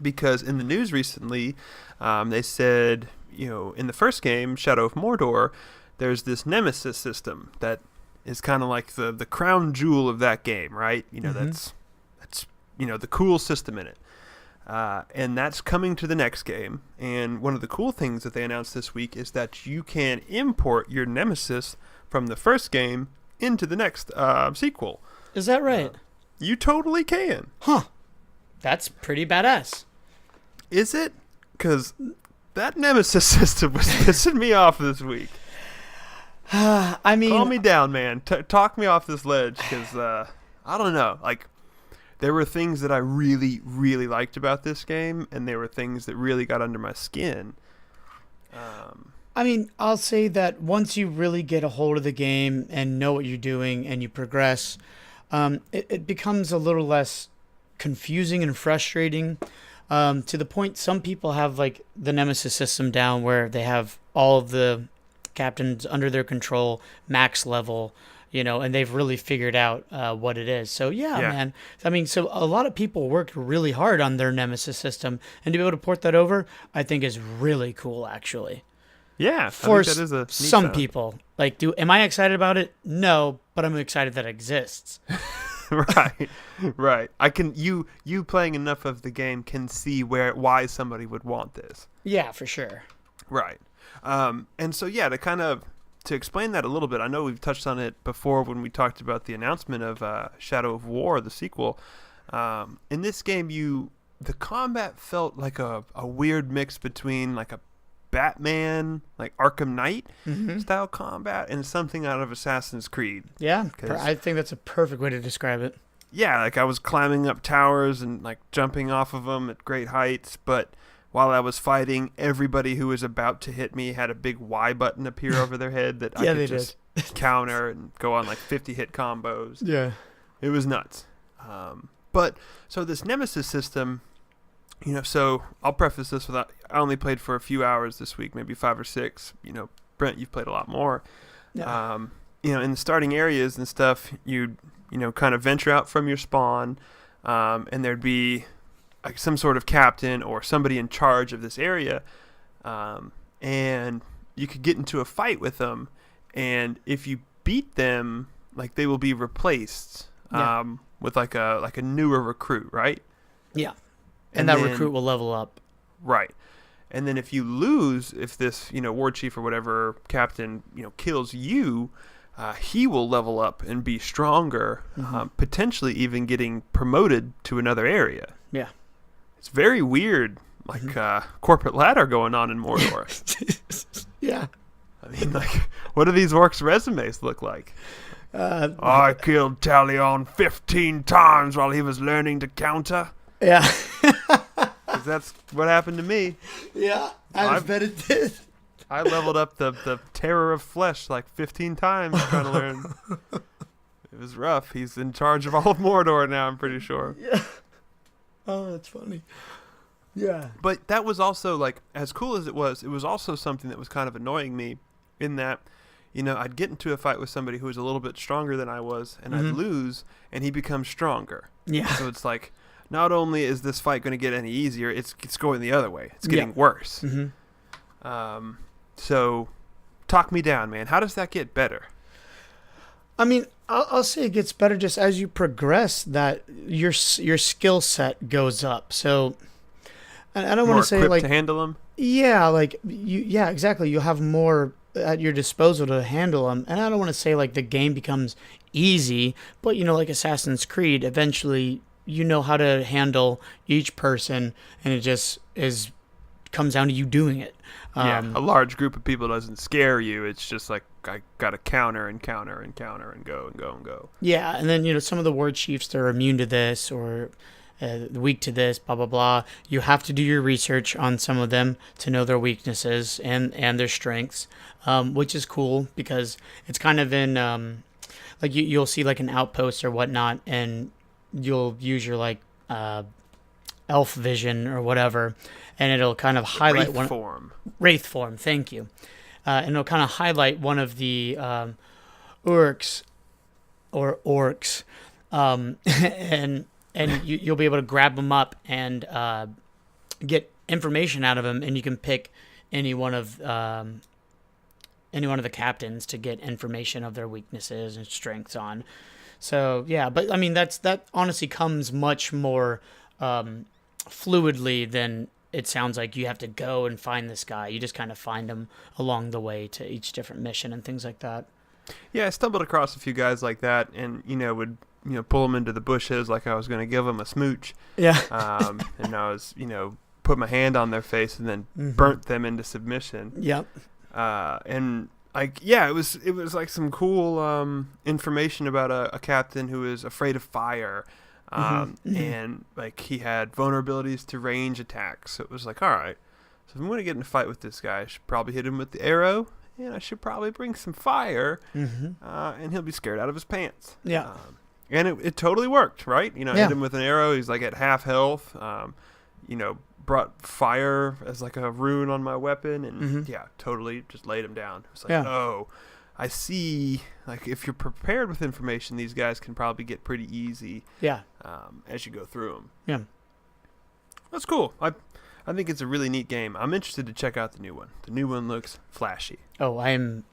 Because in the news recently, they said, in the first game, Shadow of Mordor, there's this nemesis system that is kind of like the crown jewel of that game, right? That's the cool system in it. And that's coming to the next game. And one of the cool things that they announced this week is that you can import your nemesis from the first game into the next sequel. Is that right? You totally can. Huh. That's pretty badass. Is it? Because that nemesis system was pissing me off this week. I mean, calm me down, man. Talk me off this ledge, because I don't know. Like, there were things that I really, really liked about this game, and there were things that really got under my skin. I mean, I'll say that once you really get a hold of the game and know what you're doing and you progress, it becomes a little less confusing and frustrating. To the point some people have like the nemesis system down where they have all of the captains under their control, max level, and they've really figured out what it is. So yeah, man. I mean, so a lot of people worked really hard on their nemesis system, and to be able to port that over, I think is really cool, actually. Yeah, for I think that is a some people. Like, am I excited about it? No, but I'm excited that it exists. Right. I can you playing enough of the game can see why somebody would want this. Yeah, for sure. Right. And so to explain that a little bit, I know we've touched on it before when we talked about the announcement of Shadow of War, the sequel. In this game, the combat felt like a weird mix between like a Batman, like Arkham Knight style combat, and something out of Assassin's Creed. Yeah, I think that's a perfect way to describe it. Yeah, like I was climbing up towers and like jumping off of them at great heights, but while I was fighting, everybody who was about to hit me had a big Y button appear over their head that I could just counter and go on like 50 hit combos. Yeah. It was nuts. But so this Nemesis system, so I'll preface this with I only played for a few hours this week, maybe 5 or 6. Brent, you've played a lot more. Yeah. In the starting areas and stuff, you'd kind of venture out from your spawn, and there'd be like some sort of captain or somebody in charge of this area, and you could get into a fight with them, and if you beat them, like they will be replaced with like a newer recruit, right? Yeah, and that recruit will level up. Right. And then if you lose, if this war chief or whatever captain kills you, he will level up and be stronger, potentially even getting promoted to another area. Yeah. It's very weird corporate ladder going on in Mordor. Yeah. I mean, like, what do these orcs' resumes look like? I killed Talion 15 times while he was learning to counter. Yeah. 'Cause that's what happened to me. Yeah, I bet it did. I leveled up the terror of flesh like 15 times trying to learn. It was rough. He's in charge of all of Mordor now, I'm pretty sure. Yeah. Oh, that's funny. Yeah. But that was also, like, as cool as it was also something that was kind of annoying me in that, you know, I'd get into a fight with somebody who was a little bit stronger than I was, and I'd lose, and he becomes stronger. Yeah. So it's like, not only is this fight going to get any easier, it's going the other way. It's getting worse. So, talk me down, man. How does that get better? I mean, I'll say it gets better just as you progress. That your skill set goes up. So, I don't want to say like to handle them. Yeah, like yeah, exactly. You'll have more at your disposal to handle them, and I don't want to say like the game becomes easy, but you know, like Assassin's Creed, eventually you know how to handle each person, and it just comes down to you doing it. A large group of people doesn't scare you. It's just like, I got to counter and counter and counter and go and go and go. Yeah, and then, you know, some of the ward chiefs, they're immune to this or weak to this, blah, blah, blah. You have to do your research on some of them to know their weaknesses and their strengths, which is cool because it's kind of in, like, you'll see, like, an outpost or whatnot, and you'll use your, like, elf vision or whatever, and it'll kind of highlight Wraith form, thank you. And it'll kind of highlight one of the orcs, and you'll be able to grab them up and get information out of them, and you can pick any one of the captains to get information of their weaknesses and strengths on. So yeah, but I mean that honestly comes much more fluidly than it sounds like. You have to go and find this guy. You just kind of find him along the way to each different mission and things like that. Yeah, I stumbled across a few guys like that, and would pull them into the bushes like I was going to give them a smooch. Yeah. And I was put my hand on their face and then burnt them into submission. Yep. And it was like some cool information about a captain who is afraid of fire. And like he had vulnerabilities to range attacks. So it was like, all right, so if I'm going to get in a fight with this guy, I should probably hit him with the arrow, and I should probably bring some fire, and he'll be scared out of his pants. Yeah. And it totally worked, right? Hit him with an arrow. He's like at half health. Brought fire as like a rune on my weapon, and totally just laid him down. It was like, oh, I see. Like, if you're prepared with information, these guys can probably get pretty easy. Yeah. As you go through them. Yeah. That's cool. I think it's a really neat game. I'm interested to check out the new one. The new one looks flashy. Oh, I am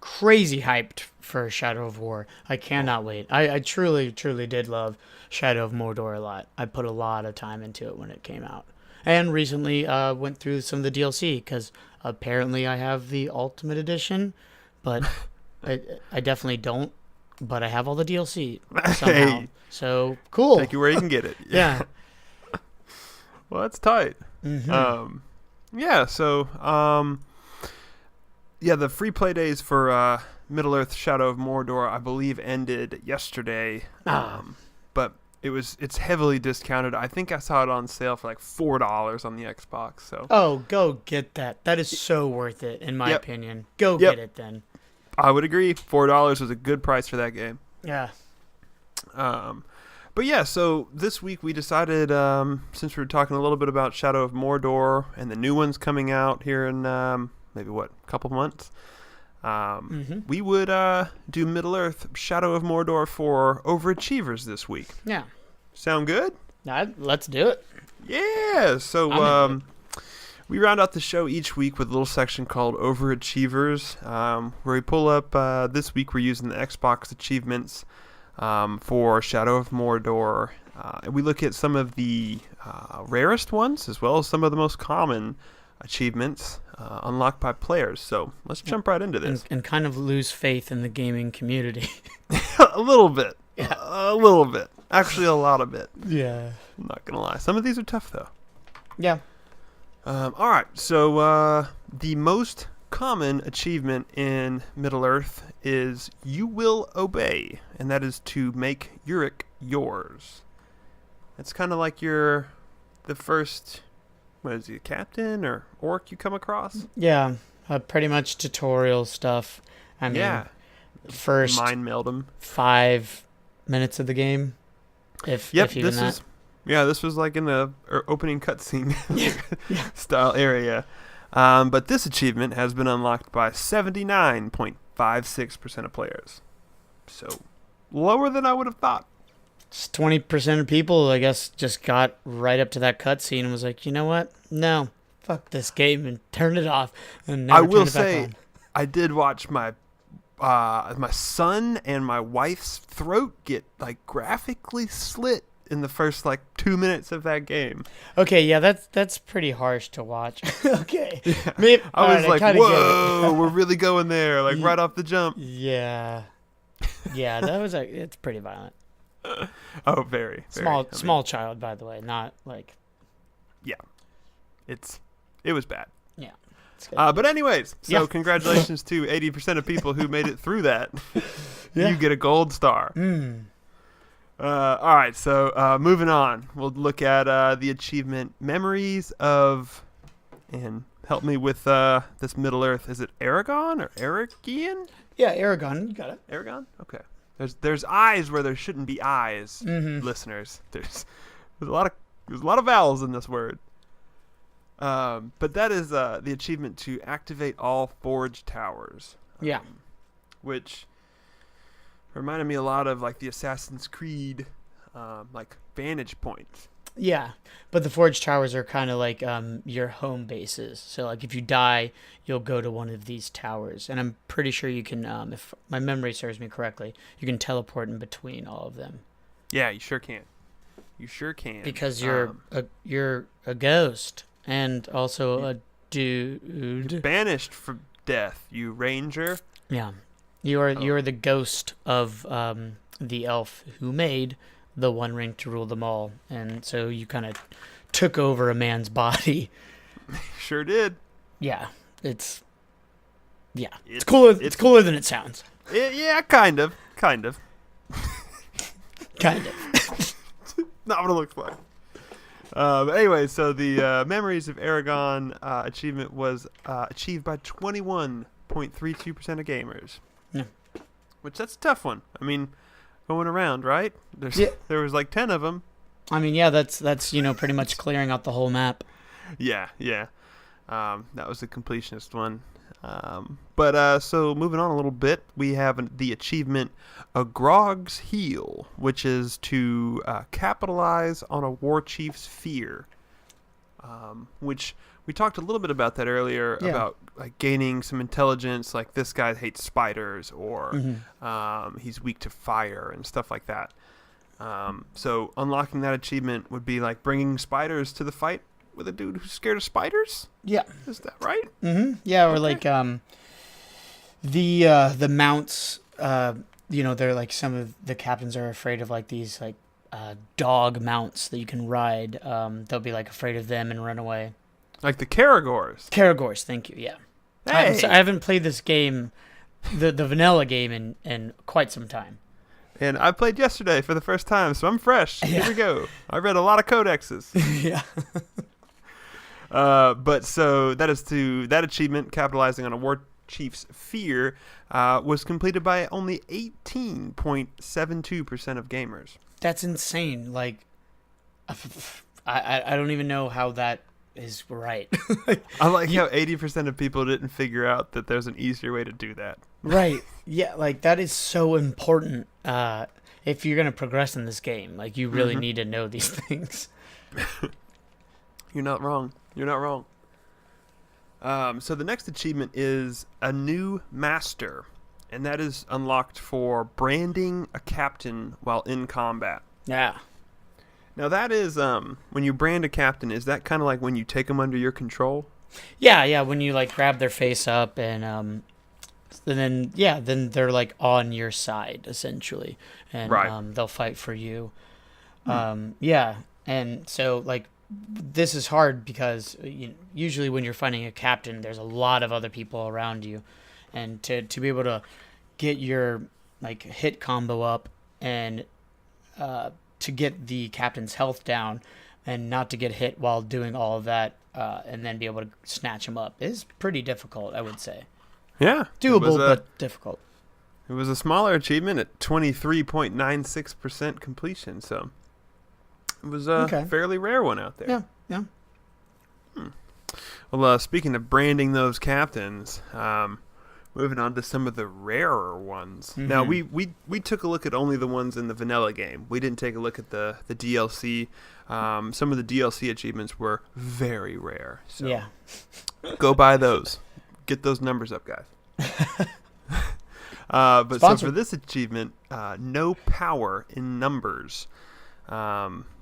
crazy hyped for Shadow of War. I cannot wait. I truly, truly did love Shadow of Mordor a lot. I put a lot of time into it when it came out. And recently went through some of the DLC because apparently I have the Ultimate Edition, but I definitely don't. But I have all the DLC somehow. Hey, so cool. Take you where you can get it. Yeah. Well, that's tight. Mm-hmm. The free play days for Middle-earth Shadow of Mordor, I believe, ended yesterday. But it's heavily discounted. I think I saw it on sale for like $4 on the Xbox. So go get that. That is so worth it, in my opinion. Go get it then. I would agree. $4 was a good price for that game. Yeah. But yeah, so this week we decided, since we were talking a little bit about Shadow of Mordor and the new ones coming out here in maybe a couple months, we would do Middle-earth Shadow of Mordor for overachievers this week. Yeah. Sound good? Let's do it. Yeah. So we round out the show each week with a little section called Overachievers, where we pull up, this week we're using the Xbox achievements for Shadow of Mordor. And we look at some of the rarest ones as well as some of the most common achievements unlocked by players. So let's jump right into this. And kind of lose faith in the gaming community. A little bit. Yeah. A little bit. Actually, a lot of it. Yeah. I'm not going to lie. Some of these are tough, though. Yeah. All right, so the most common achievement in Middle-earth is You Will Obey, and that is to make Uric yours. It's kind of like you're the first, what is he, captain or orc you come across? Yeah, pretty much tutorial stuff. I mean, Yeah, first mind meld him. 5 minutes of the game, if even this that. is this was like in the opening cutscene Yeah. style area. But this achievement has been unlocked by 79.56% of players. So lower than I would have thought. Just 20% of people, I guess, just got right up to that cutscene and was like, you know what? No, fuck this game, and turned it off and never I will turned it back say, on. I did watch my son and my wife's throat get like graphically slit in the first like 2 minutes of that game. Okay, yeah, that's pretty harsh to watch. Okay. Yeah. Maybe, I was like, kinda whoa, we're really going there, like right off the jump. Yeah. Yeah, that was it's pretty violent. Oh, very, very. Small child, by the way, not like. Yeah, it was bad. Yeah. But anyways, so Yeah. congratulations to 80% of people who made it through that. Yeah. You get a gold star. All right, so moving on, we'll look at the achievement Memories of, and help me with this Middle-earth. Is it Aragon or Aragian? Yeah, Aragon, you got it. Aragon? Okay. There's eyes where there shouldn't be eyes, listeners. There's a lot of vowels in this word. But that is the achievement to activate all forge towers. Yeah. Which reminded me a lot of like the Assassin's Creed, like vantage points. Yeah, but the forge towers are kind of like your home bases. So like if you die, you'll go to one of these towers, and I'm pretty sure you can, if my memory serves me correctly, you can teleport in between all of them. Yeah, you sure can. You sure can. Because you're a ghost and also a you're dude. banished from death, you ranger. Yeah, you're the ghost of the elf who made the One Ring to rule them all, and so you kind of took over a man's body. Sure did. Yeah, it's cooler. It's cooler than it sounds. Yeah, kind of. Kind of. Not what it looks like. But anyway, so the Memories of Aragon achievement was achieved by 21.32% of gamers. Yeah. Which, that's a tough one. I mean, going around, right? There was like 10 of them. I mean, yeah, that's pretty much clearing out the whole map. Yeah. That was the completionist one. But so moving on a little bit, we have the achievement A Grog's Heel, which is to capitalize on a war chief's fear. Which we talked a little bit about that earlier, about like gaining some intelligence, like this guy hates spiders, or he's weak to fire and stuff like that. So unlocking that achievement would be like bringing spiders to the fight with a dude who's scared of spiders. Yeah, is that right? Yeah, or like the mounts. They're like, some of the captains are afraid of like these like dog mounts that you can ride. They'll be like afraid of them and run away. Like the Caragors. Caragors, thank you. Yeah. Hey. I haven't played this game, the vanilla game, in quite some time. And I played yesterday for the first time, so I'm fresh. Yeah. Here we go. I read a lot of codexes. Yeah. But so that achievement, capitalizing on a war chief's fear, was completed by only 18.72% of gamers. That's insane. Like, I don't even know how that is right. I like how 80% of people didn't figure out that there's an easier way to do that. Right. Yeah, like that is so important. If you're going to progress in this game, like you really need to know these things. You're not wrong. So the next achievement is A New Master, and that is unlocked for branding a captain while in combat. Yeah. Now that is, when you brand a captain, is that kind of like when you take them under your control? Yeah, when you like grab their face up and then they're like on your side essentially, and right. They'll fight for you. Yeah, and so like this is hard because usually when you're fighting a captain, there's a lot of other people around you, and to be able to get your like hit combo up and to get the captain's health down and not to get hit while doing all of that and then be able to snatch him up is pretty difficult, I would say. Yeah. Doable, but difficult. It was a smaller achievement at 23.96% completion, so it was a fairly rare one out there. Yeah. Well, speaking of branding those captains, moving on to some of the rarer ones. Mm-hmm. Now, we took a look at only the ones in the vanilla game. We didn't take a look at the DLC. Some of the DLC achievements were very rare. So yeah. Go buy those. Get those numbers up, guys. But so for this achievement, no power in numbers.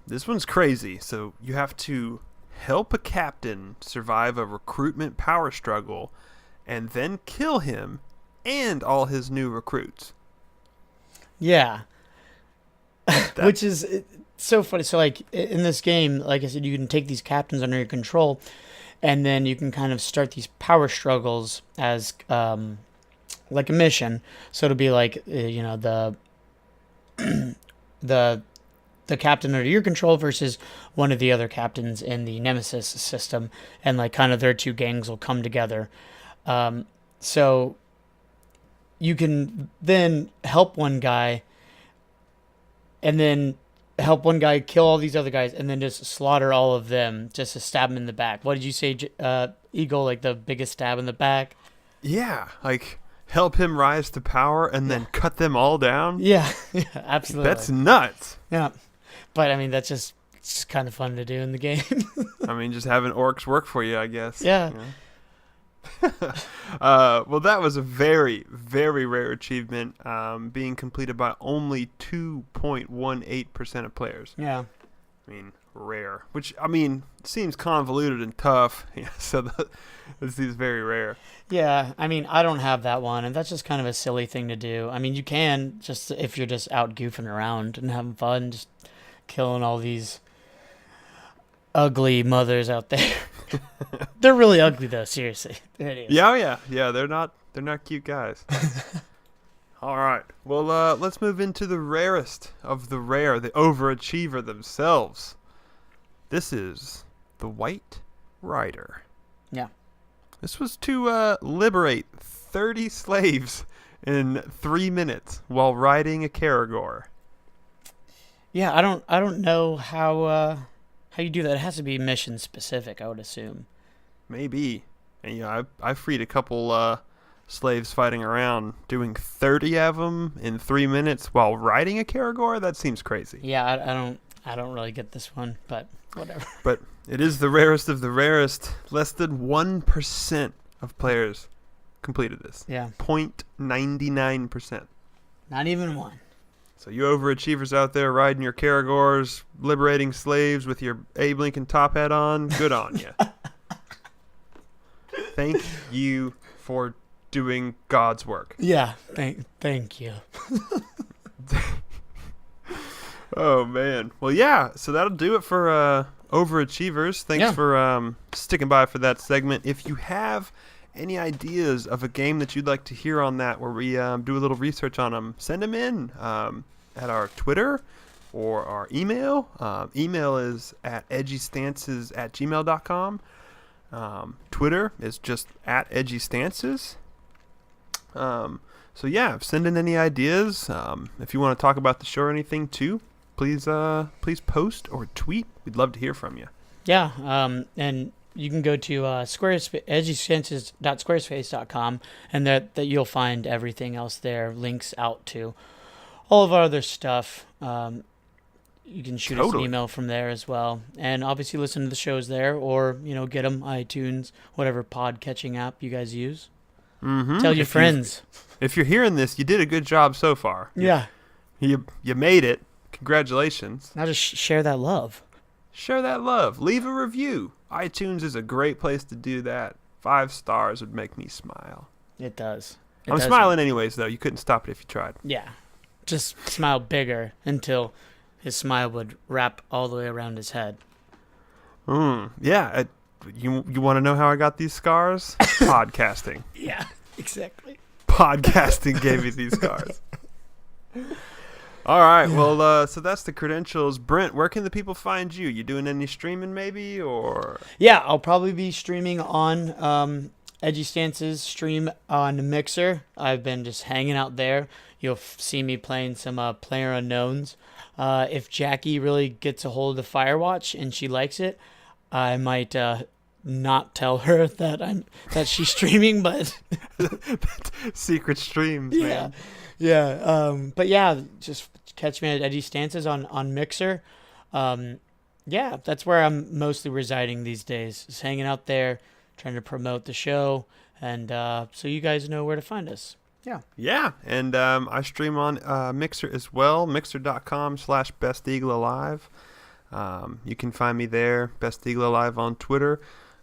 This one's crazy. So you have to help a captain survive a recruitment power struggle and then kill him and all his new recruits. Yeah. Which is so funny. So like in this game, like I said, you can take these captains under your control and then you can kind of start these power struggles as like a mission. So it'll be like the captain under your control versus one of the other captains in the Nemesis system, and like kind of their two gangs will come together. So you can then help one guy and then help one guy kill all these other guys and then just slaughter all of them just to stab them in the back. What did you say, Eagle, like the biggest stab in the back? Yeah, like help him rise to power and then cut them all down? Yeah, absolutely. That's nuts. Yeah, but I mean, it's just kind of fun to do in the game. I mean, just having orcs work for you, I guess. Yeah. Well, that was a very, very rare achievement, being completed by only 2.18% of players. Yeah. I mean, rare. Which, I mean, seems convoluted and tough. Yeah, so this is very rare. Yeah, I mean, I don't have that one, and that's just kind of a silly thing to do. I mean, you can, just if you're just out goofing around and having fun, just killing all these ugly mothers out there. They're really ugly, though, seriously. Yeah, they're not cute guys. All right. Well, let's move into the rarest of the rare, the overachiever themselves. This is the White Rider. Yeah. This was to liberate 30 slaves in 3 minutes while riding a Caragor. Yeah, I don't know how you do that. It has to be mission specific, I would assume. Maybe. And I freed a couple slaves fighting around. Doing 30 of them in 3 minutes while riding a Caragor? That seems crazy. Yeah, I don't really get this one, but whatever. But it is the rarest of the rarest. Less than 1% of players completed this. Yeah. 0.99%. Not even one. So you overachievers out there riding your Caragors, liberating slaves with your Abe Lincoln top hat on, good on you. Thank you for doing God's work. Yeah, thank you. Oh, man. Well, yeah, so that'll do it for overachievers. Thanks for sticking by for that segment. If you have any ideas of a game that you'd like to hear on that, where we do a little research on them, send them in at our Twitter or our email. Email is at edgystances@gmail.com. Twitter is just at edgystances. So yeah, send in any ideas. If you want to talk about the show or anything too, please post or tweet. We'd love to hear from you. Yeah, and you can go to edgystances.squarespace.com, and that you'll find everything else there, links out to all of our other stuff. You can shoot us an email from there as well, and obviously listen to the shows there, or get them iTunes, whatever pod catching app you guys use. Mm-hmm. Tell your friends. If you're hearing this, you did a good job so far. Yeah, you made it. Congratulations. Now just share that love. Share that love. Leave a review. iTunes is a great place to do that. 5 stars would make me smile. It does. I'm smiling anyways, though. You couldn't stop it if you tried. Yeah. Just smile bigger until his smile would wrap all the way around his head. Yeah. You want to know how I got these scars? Podcasting. Yeah, exactly. Podcasting gave me these scars. All right. Well, so that's the credentials. Brent, where can the people find you? You doing any streaming maybe, or? Yeah, I'll probably be streaming on Edgy Stance's stream on Mixer. I've been just hanging out there. You'll see me playing some Player Unknowns. If Jackie really gets a hold of Firewatch and she likes it, I might not tell her that she's streaming, but Secret streams, yeah, man. yeah. But yeah, just catch me at Edgy Stances on Mixer. Yeah, that's where I'm mostly residing these days. Just hanging out there, trying to promote the show, and so you guys know where to find us. Yeah. Yeah, and I stream on Mixer as well, mixer.com/BestEagleAlive. You can find me there, Best Eagle Alive on Twitter.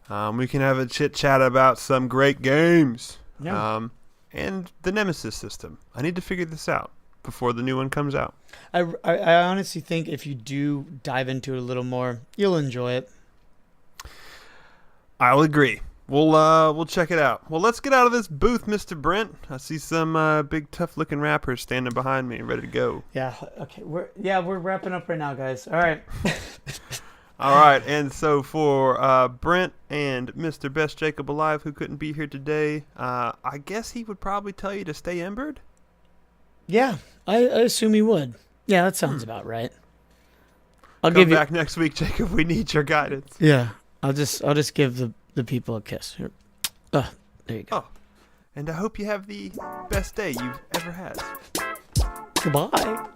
We can have a chit-chat about some great games. Yeah. And the Nemesis system. I need to figure this out before the new one comes out. I honestly think if you do dive into it a little more, you'll enjoy it. I'll agree. We'll check it out. Well, let's get out of this booth, Mr. Brent. I see some big, tough-looking rappers standing behind me, ready to go. Yeah. Okay. We're wrapping up right now, guys. All right. All right, and so for Brent and Mr. Best Jacob Alive, who couldn't be here today, I guess he would probably tell you to stay embered? Yeah, I assume he would. Yeah, that sounds about right. I'll come back next week, Jacob. We need your guidance. Yeah, I'll just give the people a kiss. Here. There you go. Oh, and I hope you have the best day you've ever had. Goodbye.